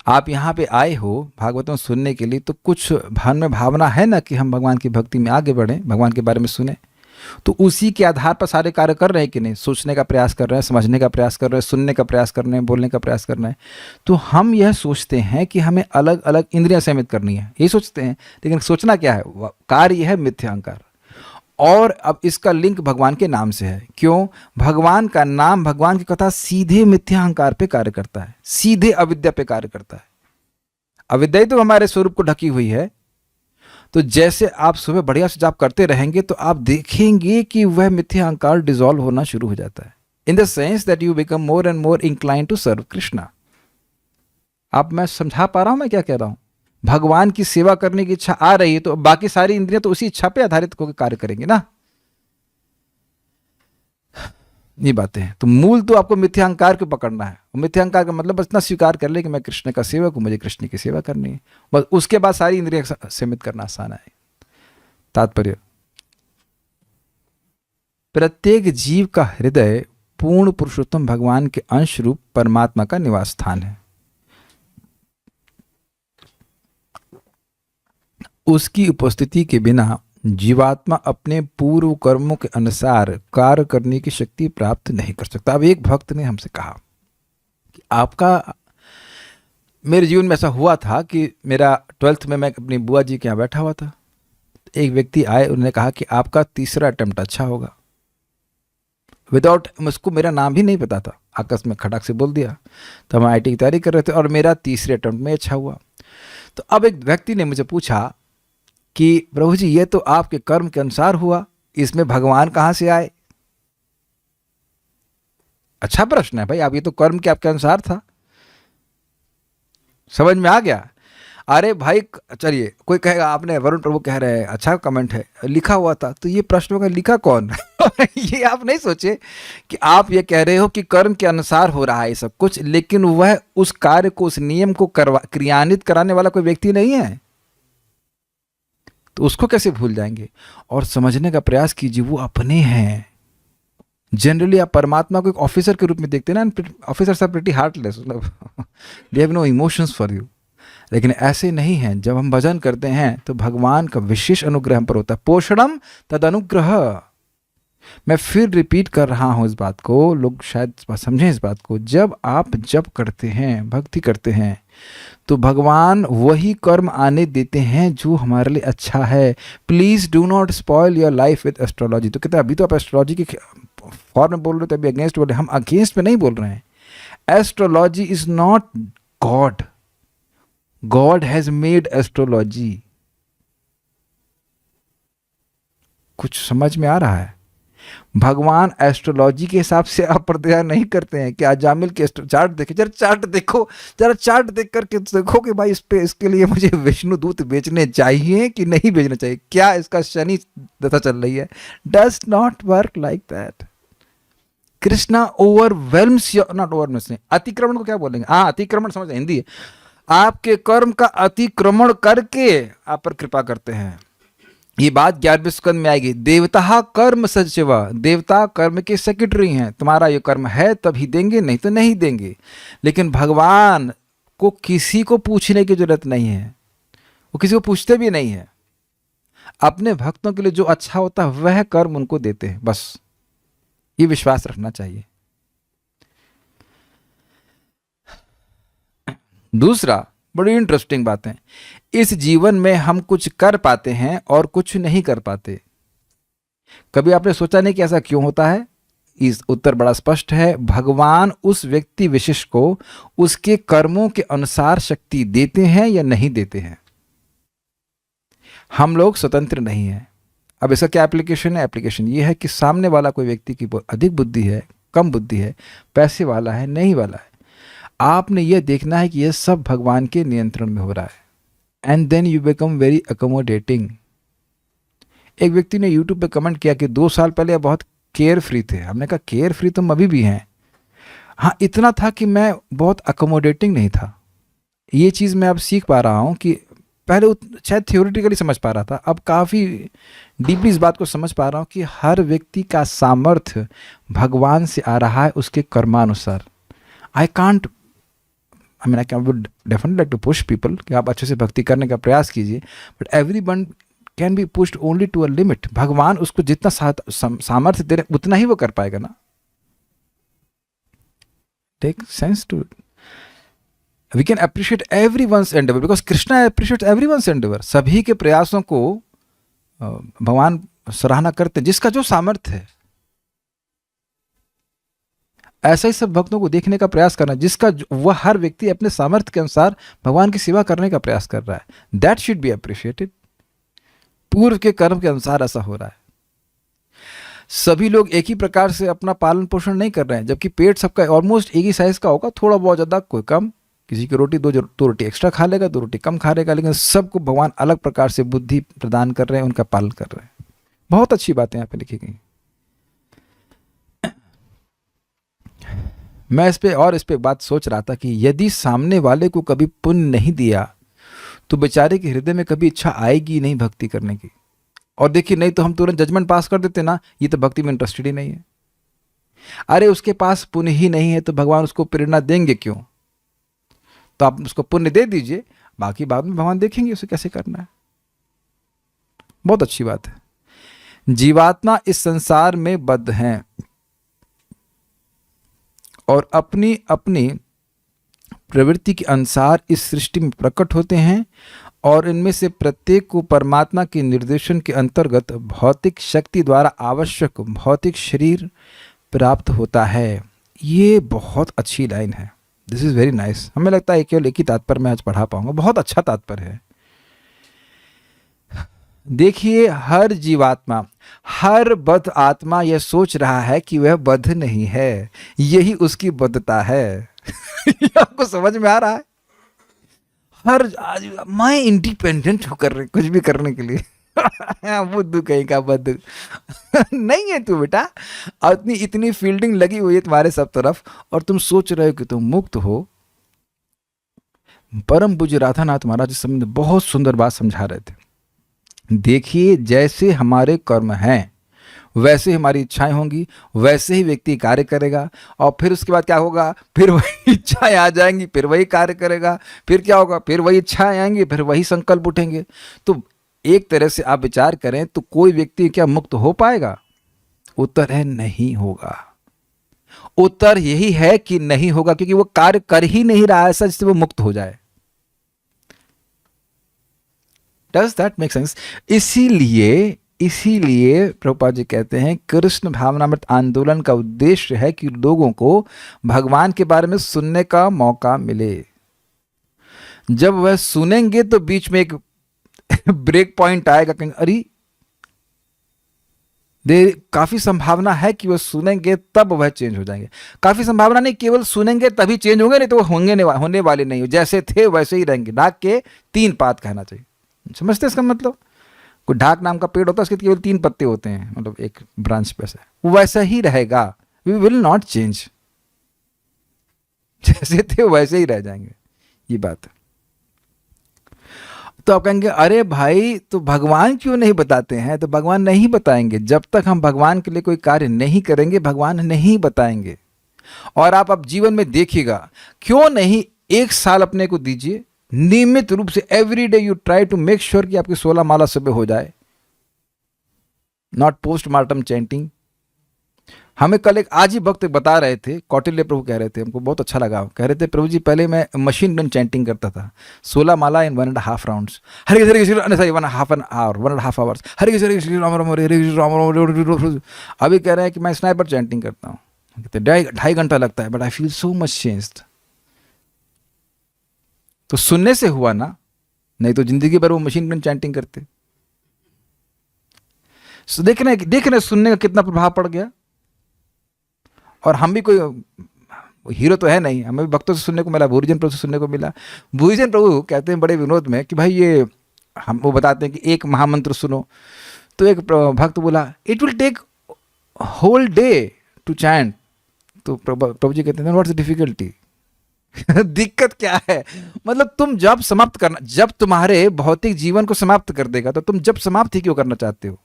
आप यहाँ पे आए हो भागवतम सुनने के लिए, तो कुछ मन में भावना है ना कि हम भगवान की भक्ति में आगे बढ़ें, भगवान के बारे में सुने। तो उसी के आधार पर सारे कार्य कर रहे हैं कि नहीं? सोचने का प्रयास कर रहे हैं, समझने का प्रयास कर रहे हैं, सुनने का प्रयास कर रहे हैं, बोलने का प्रयास कर रहे हैं। तो हम यह सोचते हैं कि हमें अलग अलग इंद्रियां सीमित करनी है, ये सोचते हैं। लेकिन सोचना क्या है? कार्य है मिथ्यांकार। और अब इसका लिंक भगवान के नाम से है। क्यों? भगवान का नाम, भगवान की कथा सीधे मिथ्या अहंकार पे कार्य करता है, सीधे अविद्या पे कार्य करता है। अविद्या तो हमारे स्वरूप को ढकी हुई है। तो जैसे आप सुबह बढ़िया से जाप करते रहेंगे तो आप देखेंगे कि वह मिथ्या अहंकार डिसॉल्व होना शुरू हो जाता है, in the sense that you become more and more incline to serve Krishna. अब मैं समझा पा रहा हूं मैं क्या कह रहा हूं? भगवान की सेवा करने की इच्छा आ रही है तो बाकी सारी इंद्रियां तो उसी इच्छा पे आधारित होकर कार्य करेंगे ना। ये बातें हैं। तो मूल तो आपको मिथ्यांकार को पकड़ना है। मिथ्यांकार का मतलब बस इतना स्वीकार कर ले कि मैं कृष्ण का सेवक हूं, मुझे कृष्ण की सेवा करनी है, बस। उसके बाद सारी इंद्रियां सीमित करना आसान है। तात्पर्य, प्रत्येक जीव का हृदय पूर्ण पुरुषोत्तम भगवान के अंश रूप परमात्मा का निवास स्थान है। उसकी उपस्थिति के बिना जीवात्मा अपने पूर्व कर्मों के अनुसार कार्य करने की शक्ति प्राप्त नहीं कर सकता। अब एक भक्त ने हमसे कहा कि आपका, मेरे जीवन में ऐसा हुआ था कि मेरा 12th में मैं अपनी बुआ जी के यहाँ बैठा हुआ था। एक व्यक्ति आए, उन्होंने कहा कि आपका तीसरा अटेम्प्ट अच्छा होगा। विदाउट, मुझको मेरा नाम भी नहीं पता था, आकाश में खटाक से बोल दिया। तो हम IT की तैयारी कर रहे थे और मेरा तीसरे अटेम्प्ट में अच्छा हुआ। तो अब एक व्यक्ति ने मुझे पूछा कि प्रभु जी ये तो आपके कर्म के अनुसार हुआ, इसमें भगवान कहाँ से आए? अच्छा प्रश्न है भाई, आप ये तो कर्म के आपके अनुसार था। समझ में आ गया? अरे भाई चलिए, कोई कहेगा आपने, वरुण प्रभु कह रहे हैं, अच्छा कमेंट है, लिखा हुआ था। तो ये प्रश्न का लिखा कौन? ये आप नहीं सोचे कि आप ये कह रहे हो कि कर्म के अनुसार हो रहा है सब कुछ, लेकिन वह उस कार्य को, उस नियम को क्रियान्वित कराने वाला कोई व्यक्ति नहीं है। तो उसको कैसे भूल जाएंगे? और समझने का प्रयास कीजिए, वो अपने हैं। जनरली आप परमात्मा को एक ऑफिसर के रूप में देखते हैं ना, ऑफिसर्स आर प्रीटी हार्टलेस, मतलब they have no emotions for you. लेकिन ऐसे नहीं है। जब हम भजन करते हैं तो भगवान का विशेष अनुग्रह हम पर होता है। पोषणम तद अनुग्रह, मैं फिर रिपीट कर रहा हूँ इस बात को, लोग शायद समझें इस बात को। जब आप जप करते हैं, भक्ति करते हैं, तो भगवान वही कर्म आने देते हैं जो हमारे लिए अच्छा है। Please do not spoil your life with astrology. तो कहते हैं अभी तो आप एस्ट्रोलॉजी के फॉर्म में बोल रहे हो, तो अभी अगेंस्ट बोल रहे हैं। हम अगेंस्ट में नहीं बोल रहे हैं। Astrology is not God, God has made astrology. कुछ समझ में आ रहा है? भगवान एस्ट्रोलॉजी के हिसाब से अप्रदया नहीं करते हैं कि अजामिल के चार्ट देखे, जरा चार्ट देखो, जरा चार्ट देख करके देखो कि भाई इस पे, इसके लिए मुझे विष्णु दूत बेचने चाहिए कि नहीं बेचने चाहिए, क्या इसका शनि दशा चल रही है। Does not work like that. Krishna ओवरवेल्म्स, not ओवरवेल्म्स, अतिक्रमण को क्या बोलेंगे? हाँ, अतिक्रमण समझ, हिंदी है। आपके कर्म का अतिक्रमण करके आप पर कृपा करते हैं। ये बात 11वें स्कंद में आएगी। देवता कर्म सचिव, देवता कर्म के सेक्रेटरी हैं। तुम्हारा ये कर्म है तभी देंगे, नहीं तो नहीं देंगे। लेकिन भगवान को किसी को पूछने की जरूरत नहीं है, वो किसी को पूछते भी नहीं है। अपने भक्तों के लिए जो अच्छा होता है वह कर्म उनको देते हैं, बस ये विश्वास रखना चाहिए। दूसरा, बड़ी इंटरेस्टिंग बात है, इस जीवन में हम कुछ कर पाते हैं और कुछ नहीं कर पाते। कभी आपने सोचा नहीं कि ऐसा क्यों होता है? इस उत्तर बड़ा स्पष्ट है। भगवान उस व्यक्ति विशेष को उसके कर्मों के अनुसार शक्ति देते हैं या नहीं देते हैं। हम लोग स्वतंत्र नहीं हैं। अब इसका क्या एप्लीकेशन है? एप्लीकेशन ये है कि सामने वाला कोई व्यक्ति की अधिक बुद्धि है, कम बुद्धि है, पैसे वाला है, नहीं वाला है, आपने यह देखना है कि यह सब भगवान के नियंत्रण में हो रहा है। And then you become very accommodating. एक व्यक्ति ने यूट्यूब पे कमेंट किया कि 2 साल पहले बहुत केयर फ्री थे। हमने कहा केयर फ्री तो हम अभी भी हैं। हाँ, इतना था कि मैं बहुत अकोमोडेटिंग नहीं था। ये चीज़ मैं अब सीख पा रहा हूँ कि पहले शायद थियोरिटिकली समझ पा रहा था, अब काफ़ी डीपली इस बात को समझ पा रहा हूँ कि हर व्यक्ति का सामर्थ्य भगवान से आ रहा है उसके कर्मानुसार। I can't, I mean, I would definitely like to push people कि आप अच्छे से भक्ति करने का प्रयास कीजिए, but everyone can be pushed only to a limit. भगवान उसको जितना सामर्थ्य दे रहे उतना ही वो कर पाएगा ना। Take sense to it. We can appreciate everyone's endeavour because Krishna appreciates everyone's endeavour. सभी के प्रयासों को भगवान सराहना करते हैं, जिसका जो सामर्थ्य है। ऐसा ही सब भक्तों को देखने का प्रयास करना, जिसका वह हर व्यक्ति अपने सामर्थ्य के अनुसार भगवान की सेवा करने का प्रयास कर रहा है। That should be appreciated. पूर्व के कर्म के अनुसार ऐसा हो रहा है। सभी लोग एक ही प्रकार से अपना पालन पोषण नहीं कर रहे हैं, जबकि पेट सबका ऑलमोस्ट एक ही साइज का होगा, थोड़ा बहुत ज़्यादा, कोई कम। किसी की रोटी दो रोटी एक्स्ट्रा खा लेगा, 2 रोटी कम खा लेगा, लेकिन सबको भगवान अलग प्रकार से बुद्धि प्रदान कर रहे हैं, उनका पालन कर रहे हैं। बहुत अच्छी बातें यहाँ पे लिखी गई। मैं इस पे बात सोच रहा था कि यदि सामने वाले को कभी पुण्य नहीं दिया तो बेचारे के हृदय में कभी इच्छा आएगी नहीं भक्ति करने की। और देखिए, नहीं तो हम तुरंत जजमेंट पास कर देते ना, ये तो भक्ति में इंटरेस्टेड ही नहीं है। अरे उसके पास पुण्य ही नहीं है तो भगवान उसको प्रेरणा देंगे क्यों? तो आप उसको पुण्य दे दीजिए, बाकी बाद में भगवान देखेंगे उसे कैसे करना है। बहुत अच्छी बात है। जीवात्मा इस संसार में बद्ध हैं और अपनी अपनी प्रवृत्ति के अनुसार इस सृष्टि में प्रकट होते हैं, और इनमें से प्रत्येक को परमात्मा के निर्देशन के अंतर्गत भौतिक शक्ति द्वारा आवश्यक भौतिक शरीर प्राप्त होता है। ये बहुत अच्छी लाइन है। This is very nice. हमें लगता है केवल एक ही तात्पर्य मैं आज पढ़ा पाऊंगा, बहुत अच्छा तात्पर्य है। देखिए, हर जीवात्मा, हर बद्ध आत्मा यह सोच रहा है कि वह बद्ध नहीं है, यही उसकी बद्धता है। आपको समझ में आ रहा है? मैं इंडिपेंडेंट हूँ कुछ भी करने के लिए। बुद्धू कहीं का बद्ध नहीं है तू बेटा। इतनी फील्डिंग लगी हुई है तुम्हारे सब तरफ और तुम सोच रहे हो कि तुम मुक्त हो। परम पूज्य राधानाथ महाराज इस संबंध में बहुत सुंदर बात समझा रहे थे। देखिए, जैसे हमारे कर्म हैं वैसे हमारी इच्छाएं होंगी, वैसे ही व्यक्ति कार्य करेगा, और फिर उसके बाद क्या होगा? फिर वही इच्छाएं आ जाएंगी, फिर वही कार्य करेगा, फिर क्या होगा? फिर वही इच्छाएं आएंगी, फिर वही संकल्प उठेंगे। तो एक तरह से आप विचार करें तो कोई व्यक्ति क्या मुक्त हो पाएगा? उत्तर है नहीं होगा। उत्तर यही है कि नहीं होगा, क्योंकि वो कार्य कर ही नहीं रहा है ऐसा जिससे वो मुक्त हो जाए। Does that make sense? इसीलिए प्रभुपाद जी कहते हैं कृष्ण भावनामृत आंदोलन का उद्देश्य है कि लोगों को भगवान के बारे में सुनने का मौका मिले। जब वह सुनेंगे तो बीच में एक ब्रेक पॉइंट आएगा, कहीं अरे काफी संभावना है कि वह सुनेंगे तब वह चेंज हो जाएंगे। काफी संभावना नहीं, केवल सुनेंगे तभी चेंज होंगे, नहीं तो होने वाले नहीं हो, जैसे थे वैसे ही रहेंगे। ढाक के 3 पात कहना चाहिए। समझते इसका मतलब? कोई ढाक नाम का पेड़ होता है, उसके केवल 3 पत्ते होते हैं, मतलब एक ब्रांच पे से, वो वैसा ही रहेगा। वी विल नॉट चेंज, जैसे थे वैसे ही रह जाएंगे। ये बात है। तो आप कहेंगे अरे भाई तो भगवान क्यों नहीं बताते हैं? तो भगवान नहीं बताएंगे। जब तक हम भगवान के लिए कोई कार्य नहीं करेंगे भगवान नहीं बताएंगे। और आप अब जीवन में देखिएगा, क्यों नहीं 1 साल अपने को दीजिए, नियमित रूप से every day you try to make sure कि आपकी 16 माला सुबह हो जाए, नॉट पोस्टमार्टम चैंटिंग। हमें कल एक आज ही भक्त बता रहे थे, कौटिल्य प्रभु कह रहे थे, हमको बहुत अच्छा लगा। कह रहे थे प्रभु जी पहले मैं मशीन गन चैंटिंग करता था, 16 माला इन 1.5 राउंड्स, हरे कृष्ण श्री राम, सॉरी 1.5 आवर्स, हरे कृष्ण श्री राम राम हरे कृष्ण राम राम। अभी कह रहे हैं कि मैं स्नाइपर चैंटिंग करता हूँ, 2.5 घंटा लगता है, but I feel so much changed. तो सुनने से हुआ ना, नहीं तो जिंदगी भर वो मशीन गन चैंटिंग करते। सो देख रहे सुनने का कितना प्रभाव पड़ गया। और हम भी कोई हीरो तो है नहीं, हमें भी भक्तों से सुनने को मिला, भूरिजन प्रभु से सुनने को मिला। भूरिजन प्रभु कहते हैं बड़े विनोद में कि भाई ये हम वो बताते हैं कि एक महामंत्र सुनो, तो एक भक्त बोला it will take whole day to chant. तो प्रभु जी कहते हैं व्हाट्स द डिफिकल्टी? दिक्कत क्या है? मतलब तुम जब समाप्त करना, जब तुम्हारे भौतिक जीवन को समाप्त कर देगा, तो तुम जब समाप्त ही क्यों करना चाहते हो?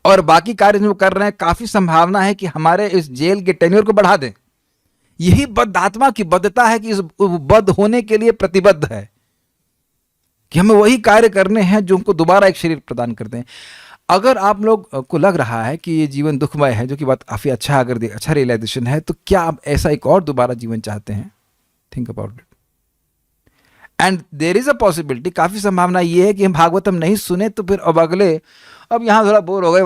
और बाकी कार्य जो कर रहे हैं, काफी संभावना है कि हमारे इस जेल के टेन्योर को बढ़ा दें। यही बद्ध आत्मा की बद्धता है कि इस बद्ध होने के लिए प्रतिबद्ध है कि हमें वही कार्य करने हैं जो उनको दोबारा एक शरीर प्रदान करते हैं। अगर आप लोग को लग रहा है कि ये जीवन दुखमय है, जो कि बात काफी अच्छा, अगर अच्छा रियलाइजेशन है, तो क्या आप ऐसा एक और दोबारा जीवन चाहते हैं? Think about it. And there is a possibility, काफी संभावना ये है कि हम भागवतम नहीं सुने तो फिर अब यहाँ थोड़ा बोर हो गए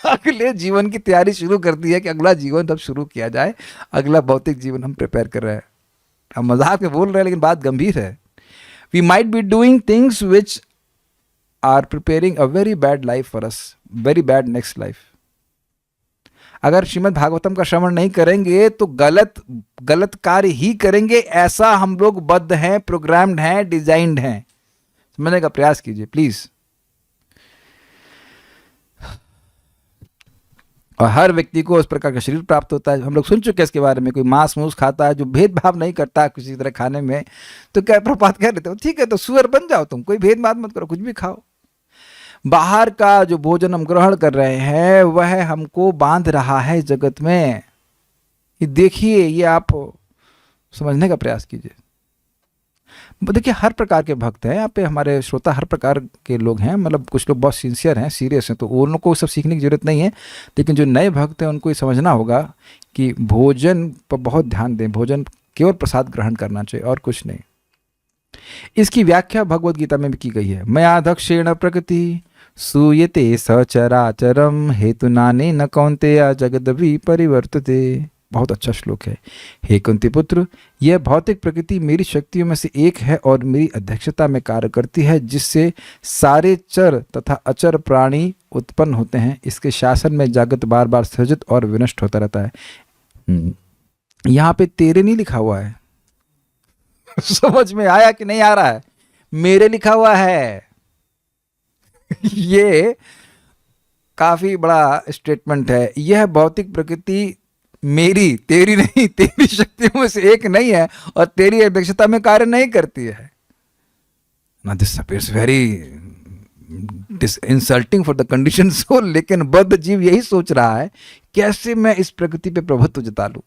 अगले जीवन की तैयारी शुरू कर दी है कि अगला जीवन अब शुरू किया जाए, अगला भौतिक जीवन हम प्रिपेयर कर रहे हैं। हम मजाक में बोल रहे हैं लेकिन बात गंभीर है। We might be doing things which are preparing a very bad life for us, very bad next life. अगर श्रीमद् भागवतम का श्रवण नहीं करेंगे तो गलत कार्य ही करेंगे, ऐसा हम लोग बद्ध हैं, प्रोग्राम्ड हैं, डिजाइंड हैं। समझने का प्रयास कीजिए प्लीज। और हर व्यक्ति को उस प्रकार का शरीर प्राप्त होता है। हम लोग सुन चुके हैं इसके बारे में। कोई मांस मूस खाता है जो भेदभाव नहीं करता किसी तरह खाने में, तो क्या प्रपात कह रहे थे ठीक है तो सुअर बन जाओ तुम, कोई भेदभाव मत करो, कुछ भी खाओ। बाहर का जो भोजन हम ग्रहण कर रहे हैं वह हमको बांध रहा है जगत में। ये देखिए, ये आप समझने का प्रयास कीजिए। देखिए हर प्रकार के भक्त हैं यहाँ पे, हमारे श्रोता हर प्रकार के लोग हैं। मतलब कुछ लोग बहुत सिंसियर हैं, सीरियस हैं, तो उन लोगों को सब सीखने की जरूरत नहीं है। लेकिन जो नए भक्त हैं उनको ये समझना होगा कि भोजन पर बहुत ध्यान दें। भोजन केवल प्रसाद ग्रहण करना चाहिए और कुछ नहीं। इसकी व्याख्या भगवद गीता में भी की गई है। मया दक्षिण प्रकृति सूयते सचराचरम हेतु नाने न कौन्तेय जगदवि परिवर्तते। बहुत अच्छा श्लोक है। हे कुंती पुत्र, यह भौतिक प्रकृति मेरी शक्तियों में से एक है और मेरी अध्यक्षता में कार्य करती है, जिससे सारे चर तथा अचर प्राणी उत्पन्न होते हैं। इसके शासन में जागत बार बार सृजित और विनष्ट होता रहता है। यहाँ पे तेरे नहीं लिखा हुआ है समझ में आया कि नहीं आ रहा है? मेरे लिखा हुआ है ये काफी बड़ा स्टेटमेंट है। यह भौतिक प्रकृति मेरी, तेरी नहीं, तेरी शक्तियों में से एक नहीं है और तेरी अध्यक्षता में कार्य नहीं करती है ना। This appears very insulting for the condition soul. लेकिन बद्ध जीव यही सोच रहा है कैसे मैं इस प्रकृति पे प्रभुत्व जता लूं।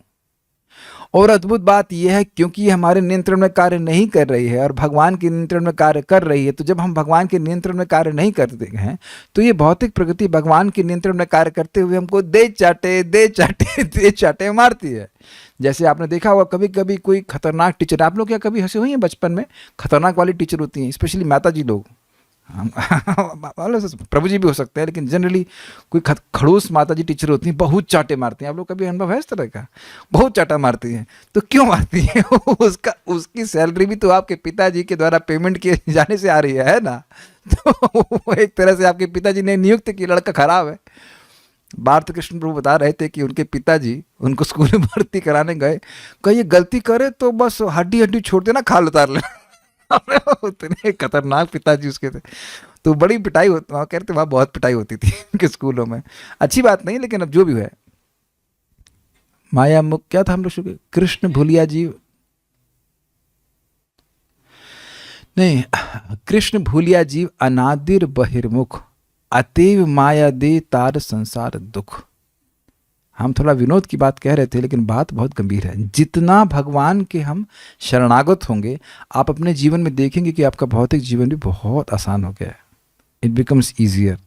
और अद्भुत बात यह है, क्योंकि ये हमारे नियंत्रण में कार्य नहीं कर रही है और भगवान के नियंत्रण में कार्य कर रही है, तो जब हम भगवान के नियंत्रण में कार्य नहीं करते हैं तो ये भौतिक प्रकृति भगवान के नियंत्रण में कार्य करते हुए हमको दे चाटे दे चाटे दे चाटे मारती है। जैसे आपने देखा होगा कभी कभी कोई खतरनाक टीचर, आप लोग क्या कभी हंसे हुई हैं बचपन में? खतरनाक वाली टीचर होती हैं, स्पेशली माता जी लोग, हम प्रभु जी भी हो सकते हैं, लेकिन जनरली कोई खड़ूस माता जी टीचर होती हैं, बहुत चाटे मारती हैं। आप लोग कभी अनुभव है इस तरह का? बहुत चाटा मारती हैं। तो क्यों मारती हैं? उसकी सैलरी भी तो आपके पिताजी के द्वारा पेमेंट किए जाने से आ रही है ना? तो एक तरह से आपके पिताजी ने नियुक्त की लड़का खराब है। भारत कृष्ण प्रभु बता रहे थे कि उनके पिताजी उनको स्कूल में भर्ती कराने गए, कहीं ये गलती करे तो बस हड्डी हड्डी छोड़ देना, खाल उतार ले। उतने खतरनाक पिताजी उसके थे। तो बड़ी पिटाई होती, वहाँ कहते वहाँ बहुत पिटाई होती थी उनके स्कूलों में। अच्छी बात नहीं, लेकिन अब जो भी है, माया मुख क्या था हम लोग शुरू, कृष्ण भूलिया जीव नहीं, कृष्ण भूलिया जीव अनादिर बहिर्मुख, अतीव माया दे तार संसार दुख। हम थोड़ा विनोद की बात कह रहे थे, लेकिन बात बहुत गंभीर है। जितना भगवान के हम शरणागत होंगे, आप अपने जीवन में देखेंगे कि आपका भौतिक जीवन भी बहुत आसान हो गया है। It becomes easier.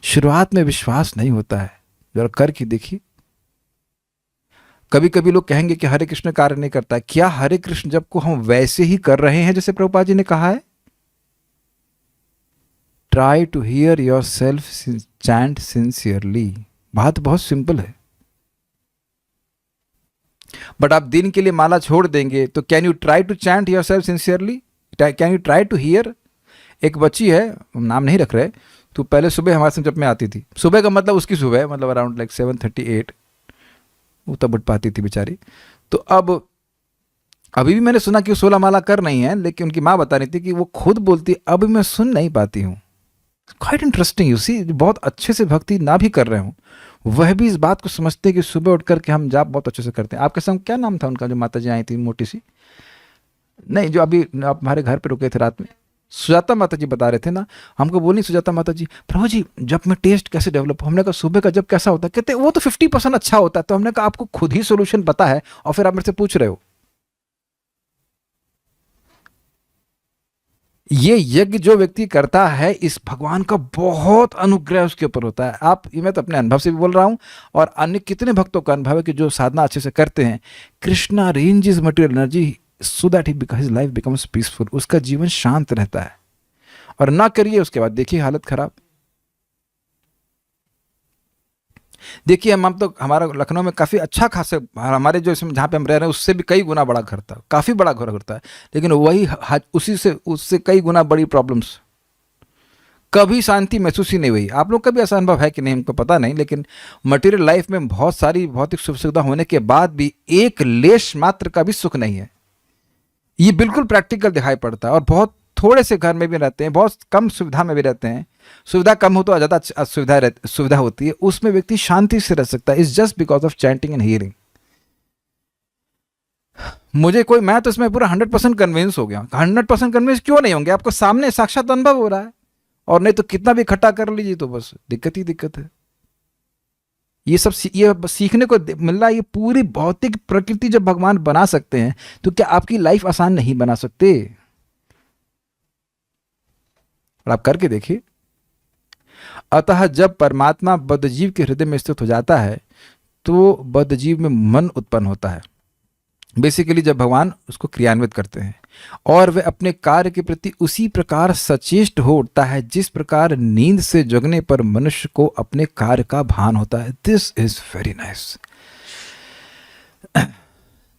शुरुआत में विश्वास नहीं होता है, जरा करके देखिए। कभी कभी लोग कहेंगे कि हरे कृष्ण कार्य नहीं करता है। क्या हरे कृष्ण जब को हम वैसे ही कर रहे हैं जैसे प्रभुपाद जी ने कहा है? Try to hear yourself chant sincerely. बात बहुत सिंपल है। बट आप दिन के लिए माला छोड़ देंगे तो can you try to chant yourself sincerely? Can you try to hear? एक बच्ची है, नाम नहीं रख रहे, तो पहले सुबह हमारे साथ जब में आती थी, सुबह का मतलब उसकी सुबह मतलब अराउंड लाइक 7:38, वो तब उठ पाती थी बेचारी। तो अब अभी भी मैंने सुना कि वो 16 माला कर नहीं है, लेकिन उनकी माँ बता रही थी कि वो खुद बोलती अब मैं सुन नहीं पाती हूँ। क्वाइट इंटरेस्टिंग, यू सी, बहुत अच्छे से भक्ति ना भी कर रहे हो, वह भी इस बात को समझते हैं कि सुबह उठ करके हम जाप बहुत अच्छे से करते हैं। आपके संग क्या नाम था उनका, जो माता जी आई थी मोटी सी? नहीं, जो अभी आप हमारे घर पे रुके थे रात में, सुजाता माता जी बता रहे थे ना। हमको बोली सुजाता माता जी, प्रभु जी जब मैं टेस्ट कैसे डेवलप, हमने कहा सुबह का जब कैसा होता है? कहते वो तो 50% अच्छा होता है। तो हमने कहा आपको खुद ही सोल्यूशन पता है और फिर आप मेरे से पूछ रहे हो। ये यज्ञ जो व्यक्ति करता है, इस भगवान का बहुत अनुग्रह उसके ऊपर होता है। आप, ये मैं तो अपने अनुभव से भी बोल रहा हूँ और अन्य कितने भक्तों का अनुभव है कि जो साधना अच्छे से करते हैं, Krishna ranges material energy so that his life becomes peaceful. उसका जीवन शांत रहता है। और ना करिए, उसके बाद देखिए हालत खराब। देखिए हम तो, हमारा लखनऊ में काफ़ी अच्छा खासा, हमारे जो इसमें जहाँ पे हम रह रहे हैं उससे भी कई गुना बड़ा घर था, काफ़ी बड़ा घर होता है, लेकिन वही उससे कई गुना बड़ी प्रॉब्लम्स। कभी शांति महसूस ही नहीं हुई। आप लोग का भी ऐसा अनुभव है कि नहीं हमको पता नहीं, लेकिन मटेरियल लाइफ में बहुत सारी भौतिक सुख सुविधा होने के बाद भी एक लेश मात्र का भी सुख नहीं है। ये बिल्कुल प्रैक्टिकल दिखाई पड़ता है। और बहुत थोड़े से घर में भी रहते हैं, बहुत कम सुविधा में भी रहते हैं। सुविधा कम हो तो ज़्यादा सुविधा होती है, उसमें व्यक्ति शांति से रह सकता है। It's just because of chanting and hearing. मैं तो इसमें पूरा 100% कन्विंस हो गया। 100% कन्विंस क्यों नहीं होंगे? आपको सामने साक्षात अनुभव हो रहा है। और नहीं तो कितना भी इकट्ठा कर लीजिए तो बस दिक्कत ही दिक्कत है। ये सीखने को मिल रहा है। ये पूरी भौतिक प्रकृति जब भगवान बना सकते हैं तो क्या आपकी लाइफ आसान नहीं बना सकते? और आप करके देखिए। अतः जब परमात्मा बद्धजीव के हृदय में स्थित हो जाता है तो बद्धजीव में मन उत्पन्न होता है। बेसिकली जब भगवान उसको क्रियान्वित करते हैं और वह अपने कार्य के प्रति उसी प्रकार सचेष्ट हो उठता है जिस प्रकार नींद से जगने पर मनुष्य को अपने कार्य का भान होता है। This is very nice.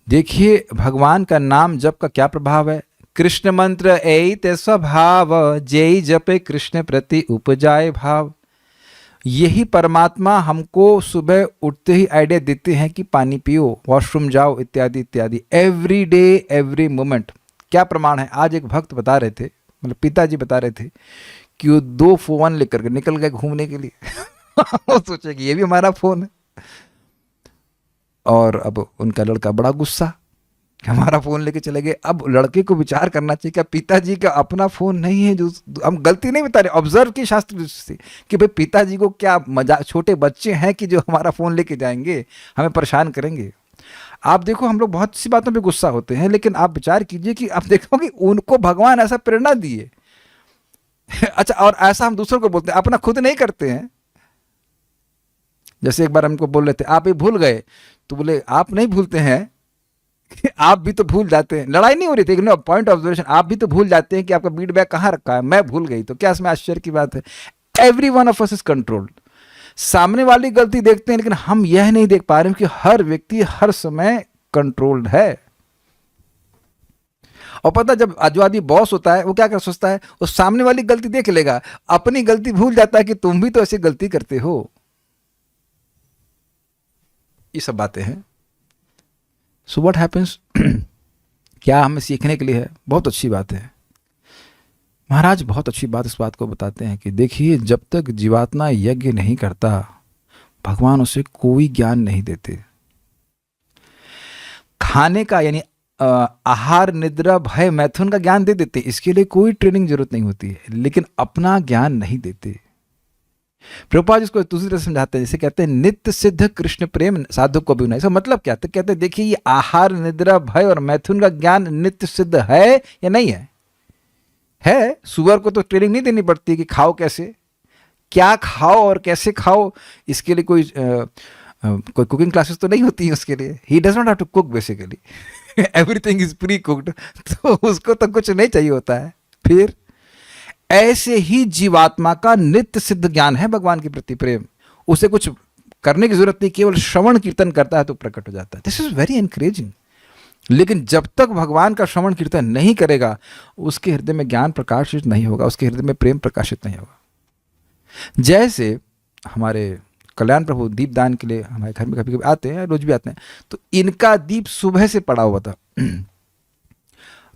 देखिए भगवान का नाम जप का क्या प्रभाव है। कृष्ण मंत्र एत स्वभाव, जय जपे कृष्ण प्रति उपजाए भाव। यही परमात्मा हमको सुबह उठते ही आइडिया देते हैं कि पानी पियो, वॉशरूम जाओ, इत्यादि इत्यादि, एवरी डे एवरी मोमेंट। क्या प्रमाण है? आज एक भक्त बता रहे थे, मतलब पिताजी बता रहे थे कि वो 2 फोन लेकर के निकल गए घूमने के लिए। वो सोचे कि ये भी हमारा फोन है। और अब उनका लड़का बड़ा गुस्सा, हमारा फ़ोन लेके चले गए। अब लड़के को विचार करना चाहिए क्या पिताजी का अपना फ़ोन नहीं है? जो हम गलती नहीं बता रहे, ऑब्जर्व की शास्त्र से कि भाई पिताजी को क्या मजा, छोटे बच्चे हैं कि जो हमारा फ़ोन लेके जाएंगे, हमें परेशान करेंगे। आप देखो, हम लोग बहुत सी बातों पे गुस्सा होते हैं, लेकिन आप विचार कीजिए कि आप देखो कि उनको भगवान ऐसा प्रेरणा दिए। अच्छा, और ऐसा हम दूसरों को बोलते हैं, अपना खुद नहीं करते हैं। जैसे एक बार हमको बोल रहे थे, आप ये भूल गए, तो बोले आप नहीं भूलते हैं। आप भी तो भूल जाते हैं। लड़ाई नहीं हो रही थी, पॉइंट ऑब्जर्वेशन, आप भी तो भूल जाते हैं कि आपका बीट बैग कहाँ रखा है, मैं भूल गई, तो क्या इसमें आश्चर्य की बात है? Every one of us is controlled. सामने वाली गलती देखते हैं, लेकिन हम यह नहीं देख पा रहे हैं कि हर व्यक्ति हर समय कंट्रोल्ड है। और पता, जब जो आदमी बॉस होता है, वो क्या कर सोचता है, वो सामने वाली गलती देख लेगा, अपनी गलती भूल जाता है कि तुम भी तो ऐसी गलती करते हो। ये सब बातें हैं। सो व्हाट हैपेंस, क्या हमें सीखने के लिए है? बहुत अच्छी बात है। महाराज बहुत अच्छी बात इस बात को बताते हैं कि देखिए, जब तक जीवात्मा यज्ञ नहीं करता, भगवान उसे कोई ज्ञान नहीं देते। खाने का यानी आहार, निद्रा, भय, मैथुन का ज्ञान दे देते, इसके लिए कोई ट्रेनिंग जरूरत नहीं होती है, लेकिन अपना ज्ञान नहीं देते। प्रभुपाद इसको दूसरी तरह समझाते हैं, जैसे कहते हैं नित्य सिद्ध कृष्ण प्रेम साधु को भी नहीं। इसका मतलब क्या? तो कहते हैं देखिए, ये आहार, निद्रा, भय और मैथुन का ज्ञान नित्य सिद्ध है या नहीं है? है। सुअर को तो ट्रेनिंग नहीं देनी पड़ती कि खाओ कैसे, क्या खाओ और कैसे खाओ, इसके लिए कोई कुकिंग क्लासेस तो नहीं होती है उसके लिए। He does not have to cook basically, everything is precooked, तो उसको तो कुछ नहीं चाहिए होता है। फिर ऐसे ही जीवात्मा का नित्य सिद्ध ज्ञान है भगवान के प्रति प्रेम, उसे कुछ करने की जरूरत नहीं, केवल श्रवण कीर्तन करता है तो प्रकट हो जाता है। This is very encouraging. लेकिन जब तक भगवान का श्रवण कीर्तन नहीं करेगा, उसके हृदय में ज्ञान प्रकाशित नहीं होगा, उसके हृदय में प्रेम प्रकाशित नहीं होगा। जैसे हमारे कल्याण प्रभु दीपदान के लिए हमारे घर में कभी कभी आते हैं, रोज भी आते हैं, तो इनका दीप सुबह से पड़ा हुआ था,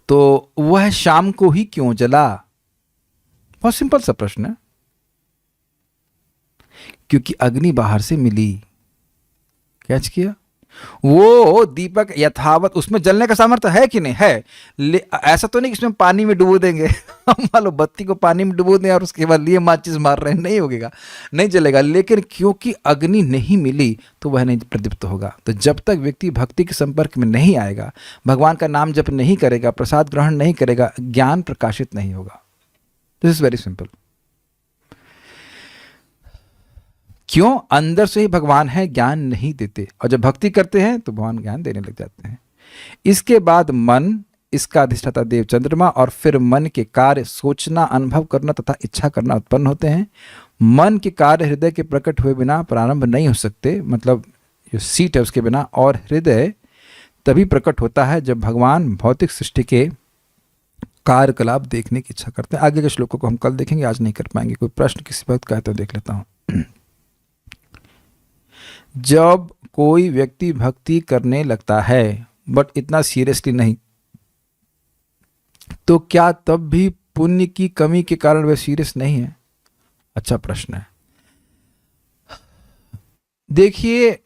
तो वह शाम को ही क्यों जला? बहुत सिंपल सा प्रश्न है। क्योंकि अग्नि बाहर से मिली। कैच किया? वो दीपक यथावत, उसमें जलने का सामर्थ्य है कि नहीं है? ऐसा तो नहीं कि इसमें पानी में डुबो देंगे हम मान लो बत्ती को पानी में डुबो दें और उसके बाद लिए माचिस मार रहे हैं, नहीं होगा, नहीं जलेगा। लेकिन क्योंकि अग्नि नहीं मिली तो वह नहीं प्रदीप्त होगा। तो जब तक व्यक्ति भक्ति के संपर्क में नहीं आएगा, भगवान का नाम जप नहीं करेगा, प्रसाद ग्रहण नहीं करेगा, ज्ञान प्रकाशित नहीं होगा। This is very simple. क्यों? अंदर से ही भगवान है, ज्ञान नहीं देते, और जब भक्ति करते हैं तो भगवान ज्ञान देने लग जाते हैं। इसके बाद मन, इसका अधिष्ठाता देव चंद्रमा, और फिर मन के कार्य सोचना, अनुभव करना तथा इच्छा करना उत्पन्न होते हैं। मन के कार्य हृदय के प्रकट हुए बिना प्रारंभ नहीं हो सकते, मतलब जो सीट है उसके बिना, और हृदय तभी प्रकट होता है जब भगवान भौतिक सृष्टि के कार्यकलाप देखने की इच्छा करते हैं। आगे के श्लोकों को हम कल देखेंगे, आज नहीं कर पाएंगे। कोई प्रश्न किसी वक्त का है तो देख लेता हूं। जब कोई व्यक्ति भक्ति करने लगता है बट इतना सीरियसली नहीं, तो क्या तब भी पुण्य की कमी के कारण वह सीरियस नहीं है? अच्छा प्रश्न है। देखिए,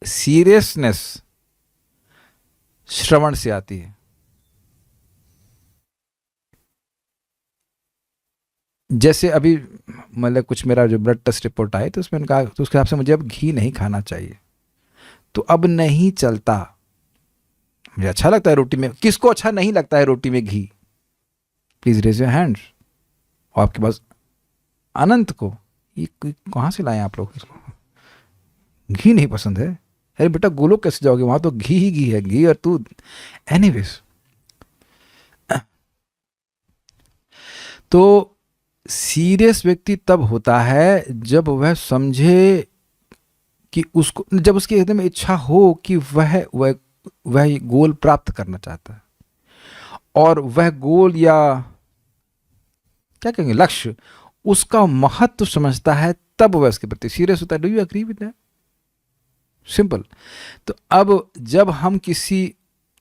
सीरियसनेस श्रवण से आती है। जैसे अभी मतलब कुछ मेरा जो ब्लड टेस्ट रिपोर्ट आए, तो उसमें कहा, तो उसके हिसाब से मुझे अब घी नहीं खाना चाहिए, तो अब नहीं चलता। मुझे अच्छा लगता है रोटी में, किसको अच्छा नहीं लगता है रोटी में घी? Please raise your hands. और आपके पास अनंत को, ये कहाँ से लाए आप लोग? इसको घी नहीं पसंद है? अरे बेटा, गोलोक कैसे जाओगे? वहां तो घी ही घी है, घी और दूध। एनीवेज, तो सीरियस व्यक्ति तब होता है जब वह समझे कि उसको, जब उसके हृदय में इच्छा हो कि वह गोल प्राप्त करना चाहता है, और वह गोल या क्या कहेंगे लक्ष्य, उसका महत्व समझता है, तब वह उसके प्रति सीरियस होता है। Do you agree with that? Simple. तो अब जब हम किसी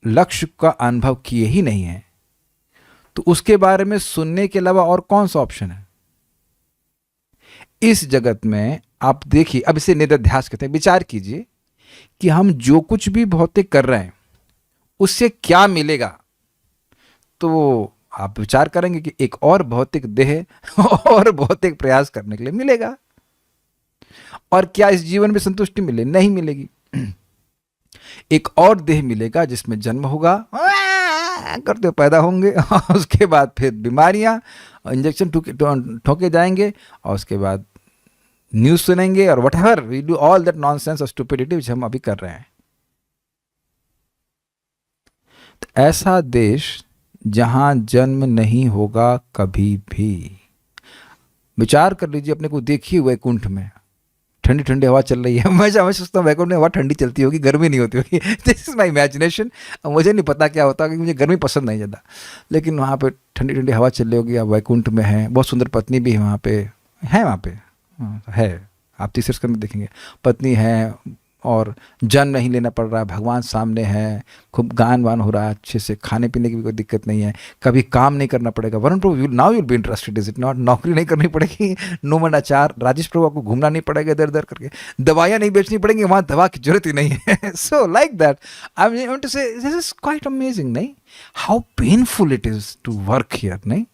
लक्ष्य का अनुभव किए ही नहीं है, तो उसके बारे में सुनने के अलावा और कौन सा ऑप्शन है इस जगत में? आप देखिए, अब इसे निरध्यास कहते हैं। विचार कीजिए कि हम जो कुछ भी भौतिक कर रहे हैं उससे क्या मिलेगा, तो आप विचार करेंगे कि एक और भौतिक देह और भौतिक प्रयास करने के लिए मिलेगा। और क्या इस जीवन में संतुष्टि मिले? नहीं मिलेगी। एक और देह मिलेगा जिसमें जन्म होगा, करते हुए पैदा होंगे, और उसके बाद फिर बीमारियां, इंजेक्शन ठोके जाएंगे, और उसके बाद न्यूज़ सुनेंगे, और whatever we do all that nonsense और स्टुपिडिटी विच हम अभी कर रहे हैं। तो ऐसा देश जहां जन्म नहीं होगा कभी भी। विचार कर लीजिए, अपने को देखिए वैकुंठ में ठंडी ठंडी हवा चल रही है। मैं सोचता हूँ वैकुंठ में हवा ठंडी चलती होगी, गर्मी नहीं होती होगी। This is my imagination. मुझे नहीं पता क्या होता, क्योंकि मुझे गर्मी पसंद नहीं ज़्यादा, लेकिन वहाँ पे ठंडी ठंडी हवा चल रही होगी, आप वैकुंठ में है, बहुत सुंदर पत्नी भी है वहाँ पे, है, आप तीसरे स्कंद में देखेंगे, पत्नी है, और जन्म नहीं लेना पड़ रहा है, भगवान सामने है, खूब गान वान हो रहा है, अच्छे से खाने पीने की भी कोई दिक्कत नहीं है, कभी काम नहीं करना पड़ेगा। Varun Prabhu now you'll be interested, is it not? नौकरी नहीं करनी पड़ेगी, नो मन अचार, राजेश प्रभु आपको घूमना नहीं पड़ेगा इधर उधर करके, दवाइयाँ नहीं बेचनी पड़ेंगी, वहाँ दवा की जरूरत ही नहीं है। So like that I want to say this is quite amazing, नहीं? How painful it is to work here, नहीं?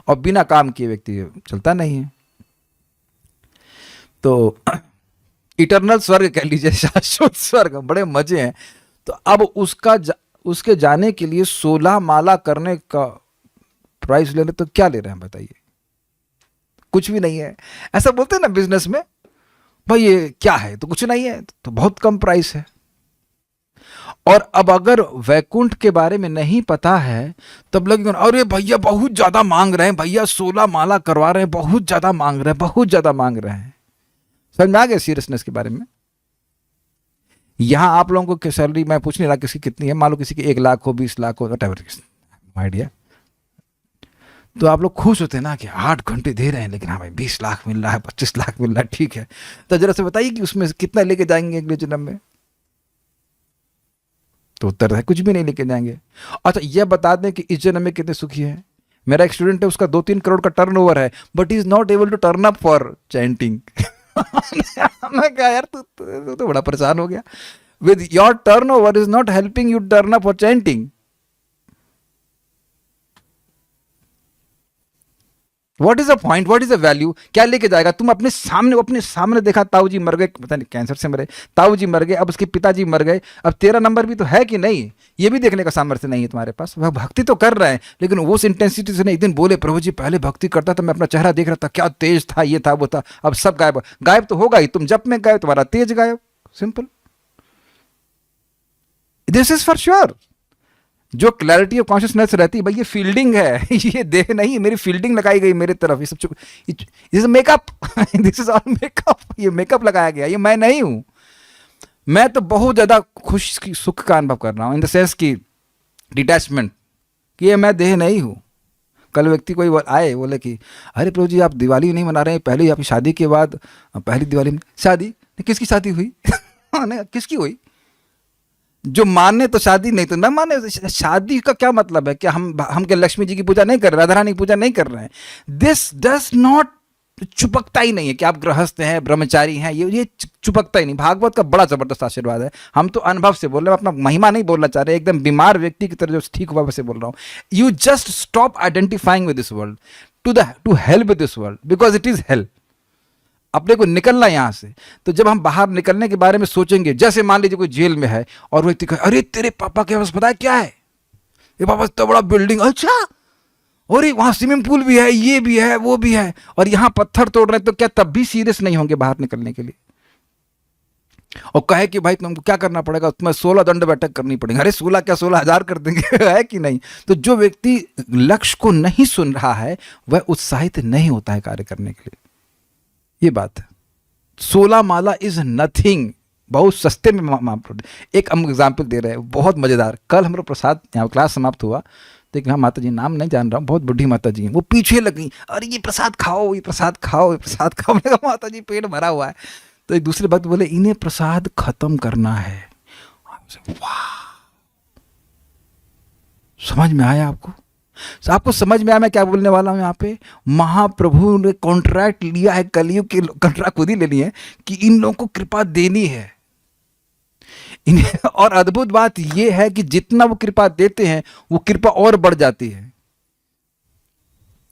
और बिना काम किए व्यक्ति चलता नहीं है। तो इटर्नल स्वर्ग कह लीजिए, शाश्वत स्वर्ग, बड़े मजे हैं। तो अब उसके जाने के लिए 16 माला करने का प्राइस ले रहे, तो क्या ले रहे हैं बताइए? कुछ भी नहीं है। ऐसा बोलते हैं ना बिजनेस में, भाई ये क्या है, तो कुछ नहीं है, तो बहुत कम प्राइस है। और अब अगर वैकुंठ के बारे में नहीं पता है, तब लगेगा अरे भैया बहुत ज्यादा मांग रहे हैं, भैया 16 माला करवा रहे हैं, बहुत ज्यादा मांग रहे हैं, बहुत ज्यादा मांग रहे हैं। समझ में आ गया सीरियसनेस के बारे में? यहां आप लोगों को सैलरी मैं पूछ नहीं रहा किसकी कितनी है, मान लो किसी की 1 लाख हो, 20 लाख हो, व्हाटएवर आइडिया, तो आप लोग खुश होते हैं ना कि 8 घंटे दे रहे हैं, लेकिन हाँ भाई 20 लाख मिल रहा है, 25 लाख मिल रहा है, ठीक है। तो जरा से बताइए कि उसमें कितना लेके जाएंगे अगले जन्म में? तो उत्तर है कुछ भी नहीं लेके जाएंगे। अच्छा यह बता दें कि इस जन्म में कितने सुखी है। मेरा एक स्टूडेंट है, उसका 2-3 करोड़ का टर्नओवर है, but he is not able to turn up for chanting. मैं कहा यार तू तो बड़ा परेशान हो गया। With your turnover is not helping you turn up for chanting. What is the point, what is the value? क्या लेके जाएगा? तुम अपने सामने देखा, ताऊ जी मर गए, पता नहीं कैंसर से मरे, ताऊ जी मर गए, अब उसके पिताजी मर गए, अब तेरा नंबर भी तो है कि नहीं, ये भी देखने का सामर्थ्य नहीं है तुम्हारे पास। वह भक्ति तो कर रहे हैं, लेकिन उस इंटेंसिटी से नहीं। एक दिन बोले प्रभु जी पहले भक्ति करता था, मैं अपना चेहरा देख रहा था, क्या तेज था, ये था वो था, अब सब गायब। गायब तो होगा ही, तुम जब में गए तुम्हारा तेज गायब, simple. This is for sure. जो क्लैरिटी ऑफ कॉन्शियसनेस रहती है, भाई ये फील्डिंग है, ये देह नहीं, मेरी फील्डिंग लगाई गई मेरी तरफ, ये सब this makeup, this is all makeup, ये मेकअप लगाया गया, ये मैं नहीं हूं। मैं तो बहुत ज्यादा खुश की सुख का अनुभव कर रहा हूं, इन द सेंस की डिटैचमेंट, कि ये मैं देह नहीं हूं। कल व्यक्ति कोई आए बोले कि अरे प्रभु जी आप दिवाली नहीं मना रहे हैं, पहले आपकी शादी के बाद पहली दिवाली में शादी, किसकी शादी हुई? किसकी हुई? जो माने तो शादी, नहीं तो ना माने। शादी का क्या मतलब है? क्या हम क्या लक्ष्मी जी की पूजा नहीं कर रहे, राधा रानी की पूजा नहीं कर रहे हैं? दिस डज नॉट, चुपकता ही नहीं है कि आप गृहस्थ हैं, ब्रह्मचारी हैं, ये चुपकता ही नहीं। भागवत का बड़ा जबरदस्त आशीर्वाद है। हम तो अनुभव से बोल रहे हैं, अपना महिमा नहीं बोलना चाह रहे, एकदम बीमार व्यक्ति की तरह जो ठीक हुआ वैसे बोल रहा हूँ। You just stop identifying with this world to help with this world, because it is help. अपने को निकलना यहां से। तो जब हम बाहर निकलने के बारे में सोचेंगे, जैसे मान लीजिए कोई जेल में है और व्यक्ति कहे अरे तेरे पापा के पास पता है क्या है, ये पापा इतना बड़ा बिल्डिंग, अच्छा, और वहां स्विमिंग पूल भी है, ये भी है, वो भी है, और यहां पत्थर तोड़ रहे हैं, तो क्या तब भी सीरियस नहीं होंगे बाहर निकलने के लिए? और कहे कि भाई तुमको क्या करना पड़ेगा, तुम्हें 16 दंड बैठक करनी पड़ेगी। अरे 16 क्या 16,000 कर देंगे, है कि नहीं? तो जो व्यक्ति लक्ष्य को नहीं सुन रहा है वह उत्साहित नहीं होता है कार्य करने के लिए। ये बात है। 16 माला इज नथिंग, बहुत सस्ते में एक हम एग्जाम्पल दे रहे हैं, बहुत मजेदार। कल हमारा प्रसाद यहाँ क्लास समाप्त हुआ, तो एक माता जी, नाम नहीं जान रहा हूँ, बहुत बुढ़ी माता जी हैं, वो पीछे लग गई, अरे ये प्रसाद खाओ, ये प्रसाद खाओ, ये प्रसाद खाओ। मैंने कहा माता जी पेट भरा हुआ है। तो एक दूसरे भक्त बोले इन्हें प्रसाद खत्म करना है। वाह, समझ में आया आपको? आपको समझ में आया मैं क्या बोलने वाला हूं? यहाँ पे महाप्रभु ने कॉन्ट्रैक्ट लिया है, कलयुग के कॉन्ट्रैक्ट खुद ही ले लिए कि इन लोगों को कृपा देनी है इन्हें। और अद्भुत बात यह है कि जितना वो कृपा देते हैं वो कृपा और बढ़ जाती है।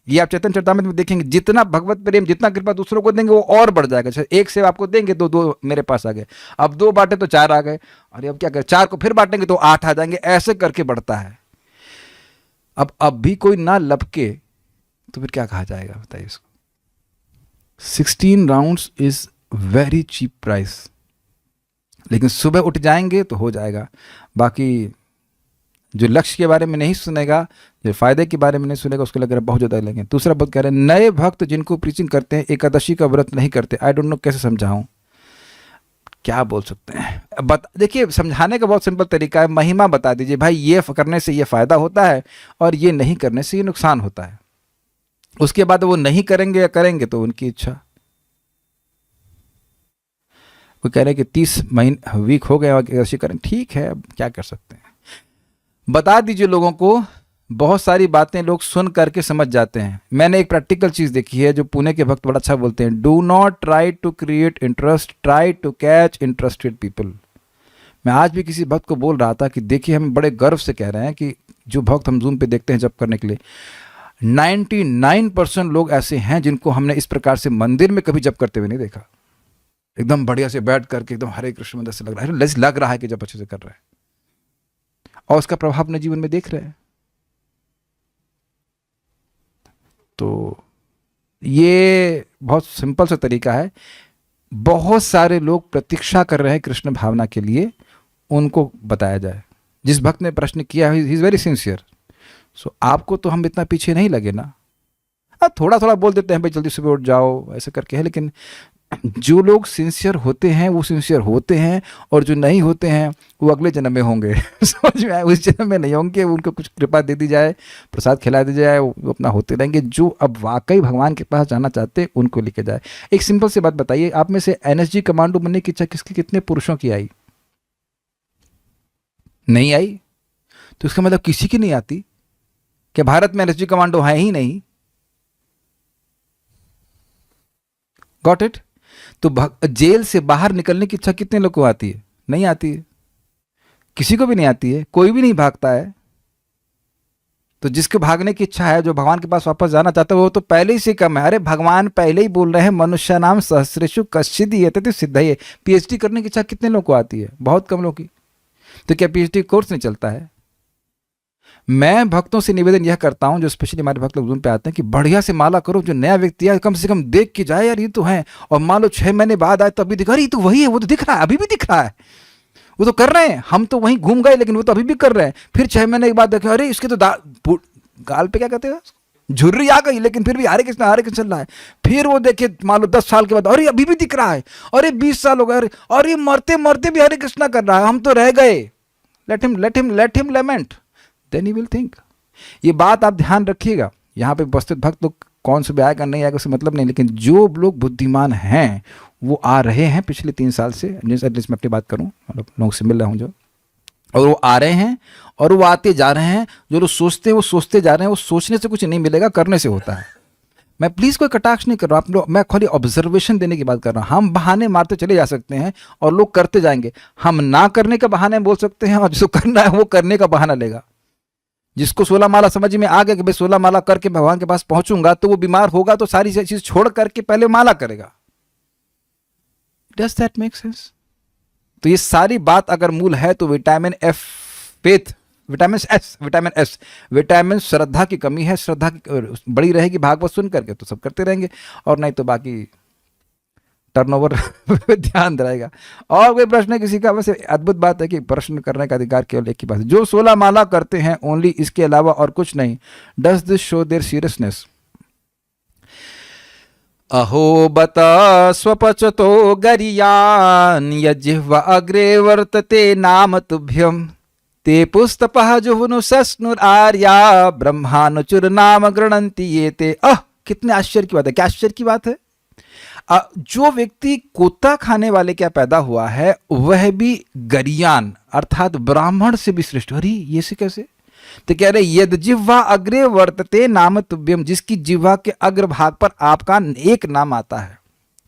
ये आप चैतन्य चरितामृत में देखेंगे, जितना भगवत प्रेम, जितना कृपा दूसरों को देंगे वो और बढ़ जाएगा। जैसे एक सेब आपको देंगे तो 2 मेरे पास आ गए, अब 2 बांटे तो 4 आ गए, अरे अब क्या करें, 4 को फिर बांटेंगे तो 8 आ जाएंगे, ऐसे करके बढ़ता है। अब भी कोई ना लपके तो फिर क्या कहा जाएगा बताइए इसको। 16 rounds is very cheap price, लेकिन सुबह उठ जाएंगे तो हो जाएगा। बाकी जो लक्ष्य के बारे में नहीं सुनेगा, जो फायदे के बारे में नहीं सुनेगा, उसको लग रहा है बहुत ज़्यादा लेंगे। दूसरा बात कह रहे हैं, नए भक्त जिनको प्रीचिंग करते हैं एकादशी का व्रत नहीं करते। आई डोंट नो कैसे समझाऊं, क्या बोल सकते हैं। देखिए समझाने का बहुत सिंपल तरीका है, महिमा बता दीजिए भाई, ये करने से ये फ़ायदा होता है और ये नहीं करने से ये नुकसान होता है। उसके बाद वो नहीं करेंगे या करेंगे तो उनकी इच्छा। वो कह रहे हैं कि 30 महीने वीक हो गए और एकादशी करें, ठीक है, अब क्या कर सकते हैं। बता दीजिए लोगों को, बहुत सारी बातें लोग सुन करके समझ जाते हैं। मैंने एक प्रैक्टिकल चीज़ देखी है जो पुणे के भक्त बड़ा अच्छा बोलते हैं, do not try to create interest, try to catch interested people. मैं आज भी किसी भक्त को बोल रहा था कि देखिए, हम बड़े गर्व से कह रहे हैं कि जो भक्त हम जूम पे देखते हैं जप करने के लिए, 99% लोग ऐसे हैं जिनको हमने इस प्रकार से मंदिर में कभी जप करते हुए नहीं देखा। एकदम बढ़िया से बैठ करके एकदम हरे कृष्ण मंदिर से लग रहा है कि जब अच्छे से कर रहे हैं और उसका प्रभाव अपने जीवन में देख रहे हैं। तो ये बहुत सिंपल सा तरीका है। बहुत सारे लोग प्रतीक्षा कर रहे हैं कृष्ण भावना के लिए, उनको बताया जाए। जिस भक्त ने प्रश्न किया है, ही इज़ वेरी सिंसियर। सो आपको तो हम इतना पीछे नहीं लगे ना, थोड़ा थोड़ा बोल देते हैं भाई जल्दी सुबह उठ जाओ ऐसे करके है, लेकिन जो लोग सिंसियर होते हैं वो सिंसियर होते हैं, और जो नहीं होते हैं वो अगले जन्म में होंगे। समझ में आए, उस जन्म में नहीं होंगे, उनको कुछ कृपा दे दी जाए, प्रसाद खिला दी जाए, वो अपना होते रहेंगे। जो अब वाकई भगवान के पास जाना चाहते हैं उनको लेके जाए। एक सिंपल सी बात बताइए, आप में से एनएसजी कमांडो बनने की इच्छा किसकी, कितने पुरुषों की आई? नहीं आई? तो इसका मतलब किसी की नहीं आती। क्या भारत में एनएसजी कमांडो है ही नहीं? Got it? तो जेल से बाहर निकलने की इच्छा कितने लोग को आती है? नहीं आती है, किसी को भी नहीं आती है, कोई भी नहीं भागता है। तो जिसके भागने की इच्छा है, जो भगवान के पास वापस जाना चाहता है, वो तो पहले ही से कम है। अरे भगवान पहले ही बोल रहे हैं, मनुष्य नाम सहस्रेषु कश्चित् यतते सिद्धये। पीएचडी करने की इच्छा कितने लोग को आती है? बहुत कम लोग की। तो क्या पीएचडी कोर्स नहीं चलता है? मैं भक्तों से निवेदन यह करता हूं, जो स्पेशली हमारे भक्त लोग जूम पे आते हैं, कि बढ़िया से माला करो। जो नया व्यक्ति है कम से कम देख के जाए, यार ये तो है। और मान लो 6 महीने बाद आए तो अभी दिखा, अरे ये तो वही है, वो तो दिख रहा है, अभी भी दिख रहा है, वो तो कर रहे हैं। हम तो वहीं घूम गए लेकिन वो तो अभी भी कर रहे हैं। फिर 6 महीने के बाद देखे, अरे इसके तो गाल पे क्या कहते हैं, झुर्री आ गई, लेकिन फिर भी हरे कृष्ण चल रहा है। फिर वो देखे मान लो 10 साल के बाद, अरे अभी भी दिख रहा है, अरे 20 साल हो गए, अरे मरते मरते भी हरे कृष्णा कर रहा है, हम तो रह गए। Let him lament, then he will think. ये बात आप ध्यान रखिएगा। यहाँ पे उपस्थित भक्त लोग कौन से भी आएगा नहीं आएगा उससे मतलब नहीं, लेकिन जो लोग बुद्धिमान हैं वो आ रहे हैं पिछले 3 साल से, एटलीस्ट मैं अपनी बात करूँ, मतलब लोगों से मिल रहा हूँ जो, और वो आ रहे हैं और वो आते जा रहे हैं। जो लोग सोचते हैं वो सोचते जा रहे हैं। वो सोचने से कुछ नहीं मिलेगा, करने से होता है। मैं प्लीज़ कोई कटाक्ष नहीं कर रहा हूँ आप लोग, मैं खाली ऑब्जर्वेशन देने की बात कर रहा हूँ। हम बहाने मारते चले जा सकते हैं और लोग करते जाएंगे। हम ना करने का बहाने बोल सकते हैं, और जिसको करना है वो करने का बहाना लेगा। जिसको 16 माला समझ में आ गया कि भाई 16 माला करके भगवान के पास पहुंचूंगा, तो वो बीमार होगा तो सारी चीज छोड़ करके पहले माला करेगा। Does that make sense? तो ये सारी बात अगर मूल है तो vitamin F faith, vitamin S vitamin श्रद्धा की कमी है। श्रद्धा की बड़ी रहेगी भागवत सुन करके तो सब करते रहेंगे, और नहीं तो बाकी टर्नओवर पे ध्यान रहेगा। और कोई प्रश्न है किसी का? वैसे अद्भुत बात है कि प्रश्न करने का अधिकार केवल एक ही बात है, जो 16 माला करते हैं ओनली, इसके अलावा और कुछ नहीं। Does this show their seriousness? अहो बता स्वपचतो गरियान यजिह्वा अग्रे वर्तते नाम तुभ्यम ते पुस्तपः जुहुनुसस्नुर आर्या ब्रह्मानुचुर नाम गृणन्ति ये ते। कितने आश्चर्य की बात है! क्या आश्चर्य की बात है! जो व्यक्ति कोता खाने वाले क्या पैदा हुआ है, वह भी गरियान अर्थात ब्राह्मण से भी श्रेष्ठ। अरे ये से कैसे? तो कह रहे यद जिह्वा अग्रे वर्तते नाम तुभ्यम, जिसकी जिह्वा के अग्रभाग पर आपका एक नाम आता है।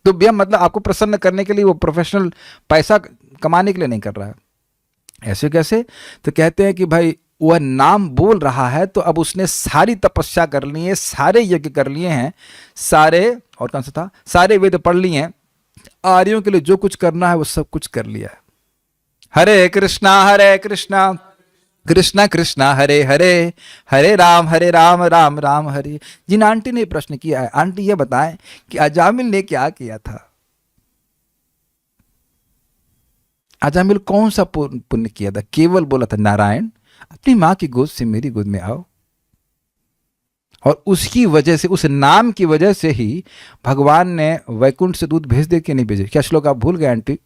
तुभ्यम मतलब आपको प्रसन्न करने के लिए, वो प्रोफेशनल पैसा कमाने के लिए नहीं कर रहा है। ऐसे कैसे? तो कहते हैं कि भाई वह नाम बोल रहा है तो अब उसने सारी तपस्या कर ली है, सारे यज्ञ कर लिए हैं, सारे, और कौन सा था, सारे वेद पढ़ लिए हैं, आर्यों के लिए जो कुछ करना है वो सब कुछ कर लिया है। हरे कृष्णा कृष्णा कृष्णा हरे हरे, हरे राम राम राम हरे। जिन आंटी ने प्रश्न किया है, आंटी ये बताएं कि अजामिल ने क्या किया था? अजामिल कौन सा पुण्य किया था? केवल बोला था नारायण अपनी मां की गोद से मेरी गोद में आओ, और उसकी वजह से, उस नाम की वजह से ही भगवान ने वैकुंठ से दूध भेज दे के नहीं भेजे। क्या श्लोक आप भूल गए आंटी?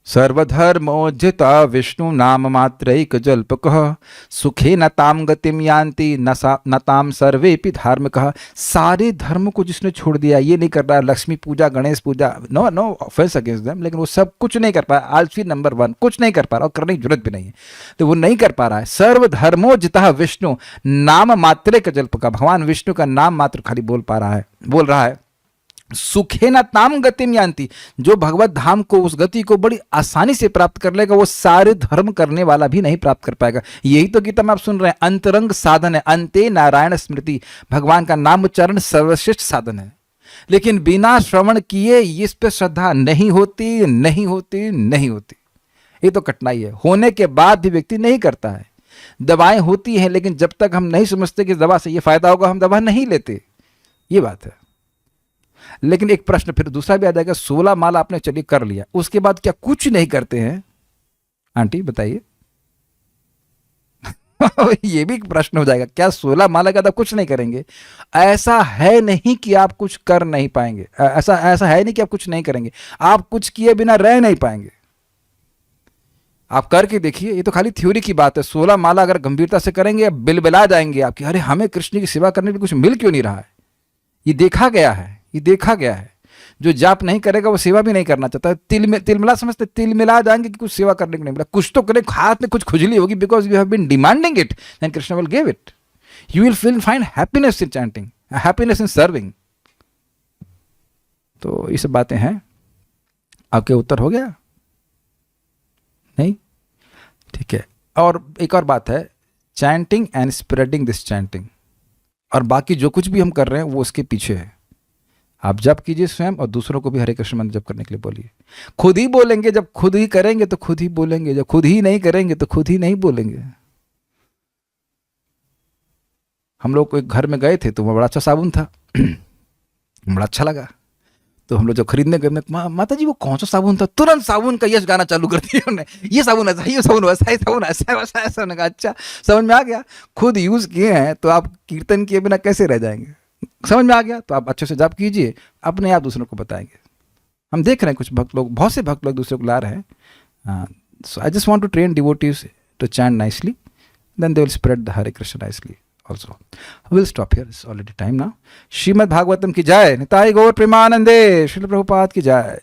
सर्वधर्मोज्झिता विष्णु नाम मात्रैक जल्पकः सुखे न ताम गतिम यान्ति न ताम सर्वेपि धार्मिकः। सारे धर्म को जिसने छोड़ दिया, ये नहीं कर रहा लक्ष्मी पूजा, गणेश पूजा, नो ऑफेंस अगेंस्ट देम, लेकिन वो सब कुछ नहीं कर पा रहा, आलसी नंबर 1, कुछ नहीं कर पा रहा और करने की जरूरत भी नहीं है, तो वो नहीं कर पा रहा है। सर्वधर्मोज्झिता विष्णु नाम मात्रैक जल्पकः, भगवान विष्णु का नाम मात्र खाली बोल रहा है। सुखे न ताम गतिम यान्ति, जो भगवत धाम को, उस गति को बड़ी आसानी से प्राप्त कर लेगा, वो सारे धर्म करने वाला भी नहीं प्राप्त कर पाएगा। यही तो गीता में आप सुन रहे हैं, अंतरंग साधन है, अंते नारायण स्मृति, भगवान का नाम उच्चारण सर्वश्रेष्ठ साधन है। लेकिन बिना श्रवण किए इस पे श्रद्धा नहीं होती। ये तो कठिनाई है, होने के बाद भी व्यक्ति नहीं करता है। दवाएं होती हैं, लेकिन जब तक हम नहीं समझते कि दवा से ये फायदा होगा, हम दवा नहीं लेते, ये बात है। लेकिन एक प्रश्न फिर दूसरा भी आ जाएगा, 16 माला आपने चलिए कर लिया, उसके बाद क्या कुछ नहीं करते हैं? आंटी बताइए। ये भी एक प्रश्न हो जाएगा, क्या 16 माला के बाद कुछ नहीं करेंगे? ऐसा है नहीं कि आप कुछ कर नहीं पाएंगे, ऐसा है नहीं कि आप कुछ नहीं करेंगे, आप कुछ किए बिना रह नहीं पाएंगे। आप करके देखिए, ये तो खाली थ्योरी की बात है। 16 माला अगर गंभीरता से करेंगे, बिलबिला जाएंगे आपकी, अरे हमें कृष्ण की सेवा करने में कुछ मिल क्यों नहीं रहा है। ये देखा गया है, जो जाप नहीं करेगा वो सेवा भी नहीं करना चाहता। तिलमिला समझते, तिल मिला जाएंगे कि कुछ सेवा करने को नहीं मिला, कुछ तो करें, हाथ में कुछ खुजली होगी, because you have been demanding it, then Krishna will give it. You will find happiness in chanting, happiness in serving. तो ये सब बातें हैं। आपके उत्तर हो गया? नहीं? ठीक है। और एक और बात है, chanting and spreading this chanting, और बाकी जो कुछ भी हम कर रहे हैं वो उसके पीछे है। आप जप कीजिए स्वयं, और दूसरों को भी हरे कृष्ण मंत्र जप करने के लिए बोलिए। खुद ही बोलेंगे, जब खुद ही करेंगे तो खुद ही बोलेंगे, जब खुद ही नहीं करेंगे तो खुद ही नहीं बोलेंगे। हम लोग एक घर में गए थे तो वह बड़ा अच्छा साबुन था, बड़ा अच्छा लगा, तो हम लोग जब खरीदने गए, माता जी वो कौन सा साबुन था, तुरंत साबुन का यश गाना चालू कर दिया उन्होंने, ये साबुन ऐसा, ये साबुन वैसा, ये साबुन ऐसा वैसा ऐसा। उन्होंने कहा अच्छा, समझ में आ गया। खुद यूज किए हैं तो आप कीर्तन किए बिना कैसे रह जाएंगे? समझ में आ गया तो आप अच्छे से जाप कीजिए, अपने आप दूसरों को बताएंगे। हम देख रहे हैं कुछ भक्त लोग, बहुत से भक्त लोग दूसरे को ला रहे हैं। So I just want to train devotees to chant nicely, then they will spread the Hare Krishna nicely also. We'll stop here. It's already time now. Srimad Bhagavatam की जय, निताई गौर प्रेमानंदे, श्रील प्रभुपाद की जय।